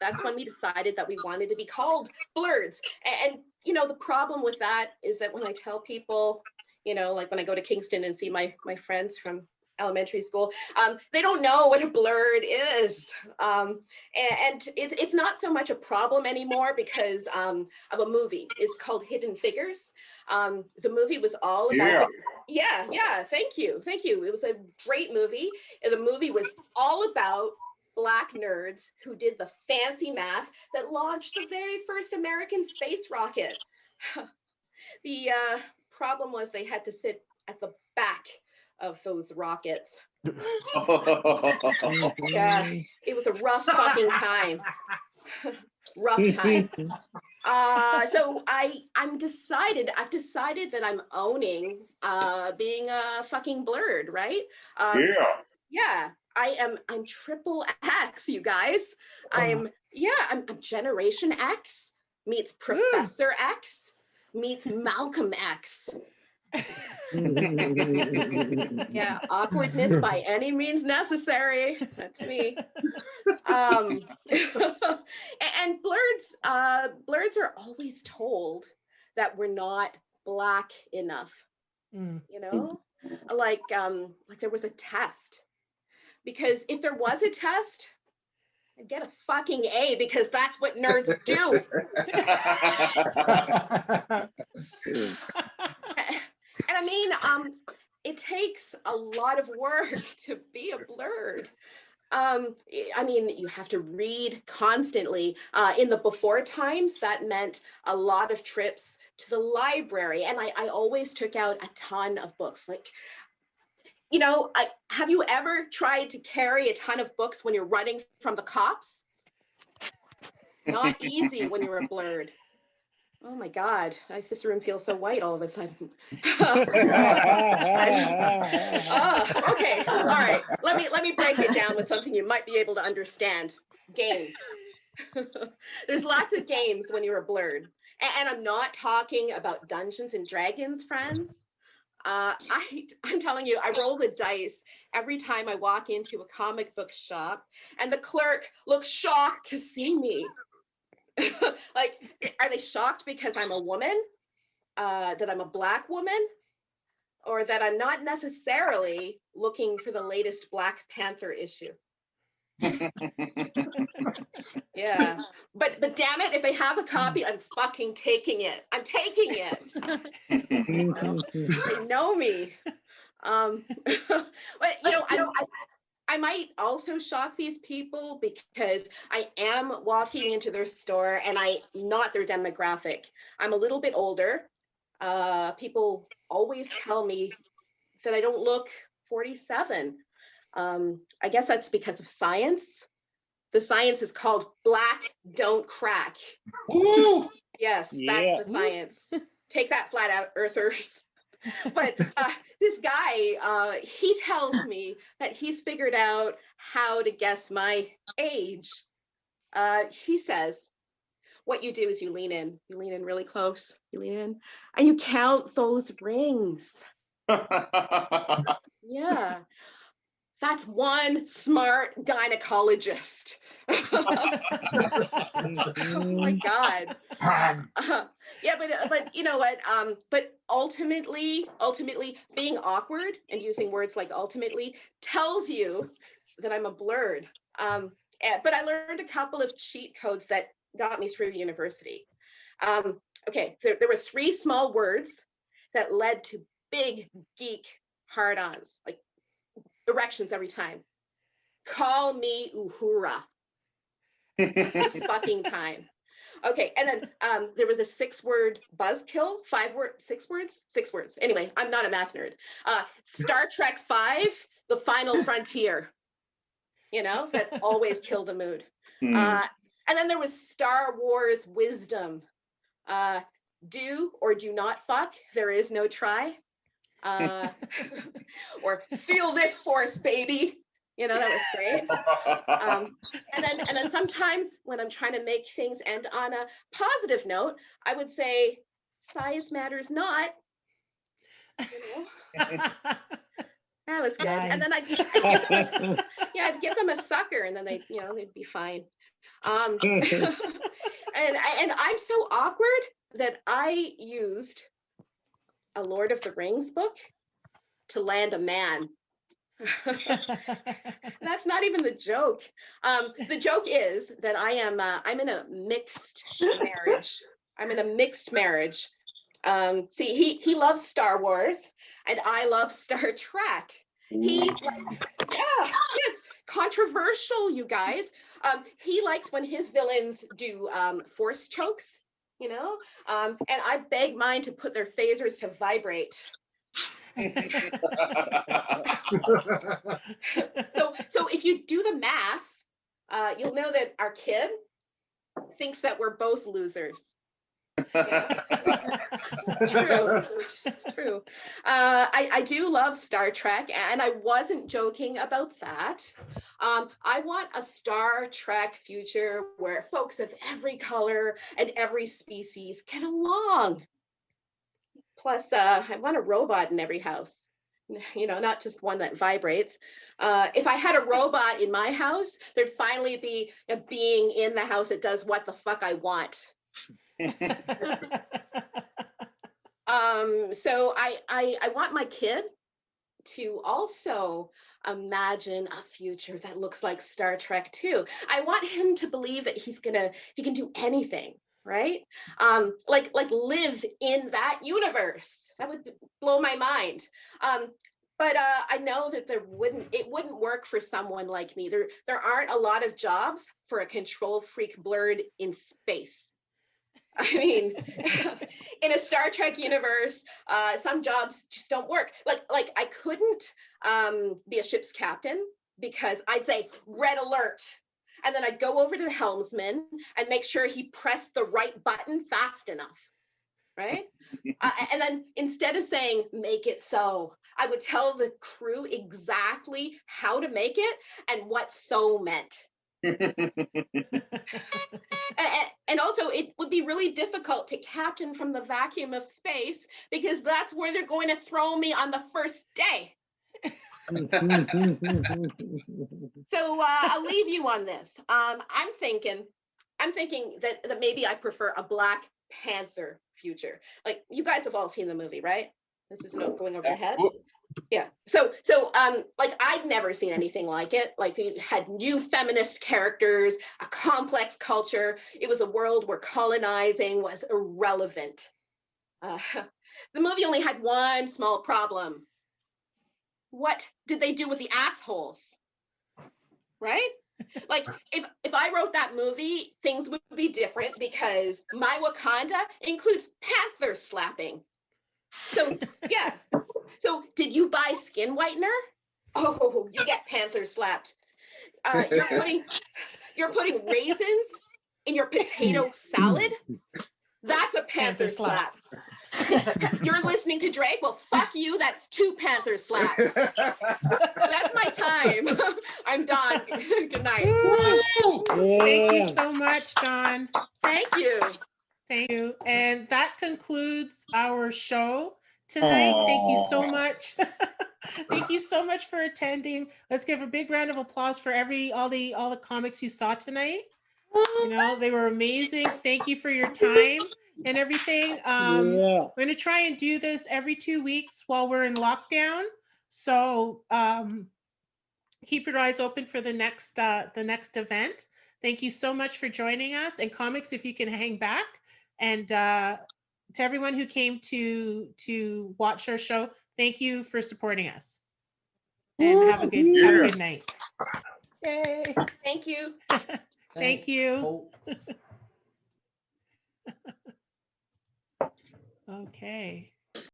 that's when we decided that we wanted to be called blurs. And you know, the problem with that is that when I tell people, you know, like when I go to Kingston and see my friends from elementary school, they don't know what a blurred is. And it's not so much a problem anymore because of a movie. It's called Hidden Figures. The movie was all about thank you. It was a great movie. And the movie was all about Black nerds who did the fancy math that launched the very first American space rocket. The problem was they had to sit at the back of those rockets. Yeah, it was a rough fucking time. Rough time. So I've decided that I'm owning being fucking blurred, right? Yeah, I'm triple X, you guys. I'm Generation X meets Professor X meets Malcolm X. Yeah, awkwardness by any means necessary. That's me. And blurs are always told that we're not Black enough. You know, like there was a test. Because if there was a test, I'd get a fucking A because that's what nerds do. And I mean, it takes a lot of work to be a blurred. I mean, you have to read constantly. In the before times, that meant a lot of trips to the library. And I always took out a ton of books. Like, you know, have you ever tried to carry a ton of books when you're running from the cops? Not easy when you're a blurred. Oh my God, this room feels so white all of a sudden. Okay, all right. Let me break it down with something you might be able to understand. Games. There's lots of games when you're a blurred. And I'm not talking about Dungeons and Dragons, friends. I'm telling you, I roll the dice every time I walk into a comic book shop and the clerk looks shocked to see me. Like, are they shocked because I'm a woman? That I'm a Black woman? Or that I'm not necessarily looking for the latest Black Panther issue? Yeah, but damn it, if they have a copy, I'm fucking taking it. I'm taking it. You know? They know me. But you know, I might also shock these people because I am walking into their store and I'm not their demographic. I'm a little bit older. People always tell me that I don't look 47. I guess that's because of science. The science is called Black Don't Crack. Woo! Yes, that's the science. Take that, flat out earthers. But this guy, he tells me that he's figured out how to guess my age. He says, what you do is you lean in really close, you lean in, and you count those rings. Yeah. That's one smart gynecologist. Oh my God. Yeah, but you know what? But ultimately, being awkward and using words like ultimately tells you that I'm a blurred. But I learned a couple of cheat codes that got me through university. Okay, there were 3 small words that led to big geek hard-ons, like erections every time. Call me Uhura. Fucking time. Okay, and then there was a 6-word buzzkill, 6 words? 6 words. Anyway, I'm not a math nerd. Star Trek 5, The Final Frontier. You know, that always killed the mood. And then there was Star Wars wisdom. Do or do not fuck. There is no try. Or feel this force, baby. You know, that was great. And then sometimes when I'm trying to make things end on a positive note, I would say size matters not. You know? That was good. Nice. And then I'd give them a sucker, and then they'd be fine. And I'm so awkward that I used a Lord of the Rings book to land a man. That's not even the joke. The joke is that I'm in a mixed marriage. I'm in a mixed marriage. See, he loves Star Wars, and I love Star Trek. It's controversial, you guys. He likes when his villains do force chokes, you know, and I beg mine to put their phasers to vibrate. So if you do the math, you'll know that our kid thinks that we're both losers. It's true. It's true. I do love Star Trek, and I wasn't joking about that. I want a Star Trek future where folks of every color and every species get along. Plus, I want a robot in every house. You know, not just one that vibrates. If I had a robot in my house, there'd finally be a being in the house that does what the fuck I want. So I want my kid to also imagine a future that looks like Star Trek too. I want him to believe that he can do anything, right? Like live in that universe. That would blow my mind. But I know that it wouldn't work for someone like me. There aren't a lot of jobs for a control freak blurred in space. I mean, in a Star Trek universe, some jobs just don't work. Like I couldn't be a ship's captain because I'd say red alert. And then I'd go over to the helmsman and make sure he pressed the right button fast enough, right? And then instead of saying, make it so, I would tell the crew exactly how to make it and what so meant. And also, it would be really difficult to captain from the vacuum of space because that's where they're going to throw me on the first day. So I'll leave you on this. I'm thinking that maybe I prefer a Black Panther future. Like, you guys have all seen the movie, right? This is not going over your head. Yeah. So like, I'd never seen anything like it. Like, you had new feminist characters, a complex culture. It was a world where colonizing was irrelevant. The movie only had one small problem. What did they do with the assholes? Right? Like, if I wrote that movie, things would be different because my Wakanda includes panther slapping. So, yeah. So, did you buy skin whitener? Oh, you get panther slapped. You're putting raisins in your potato salad? That's a panther slap. You're listening to Drake? Well, fuck you. That's 2 panther slaps. That's my time. I'm done. Good night. Thank you so much, Dawn. Thank you. Thank you. And that concludes our show tonight. Thank you so much. Thank you so much for attending. Let's give a big round of applause for all the comics you saw tonight. You know, they were amazing. Thank you for your time and everything. We're going to try and do this every 2 weeks while we're in lockdown. So keep your eyes open for the next event. Thank you so much for joining us. And comics, if you can hang back. And to everyone who came to watch our show, thank you for supporting us. And have a good night. Yay. Thank you. Thank you. Okay.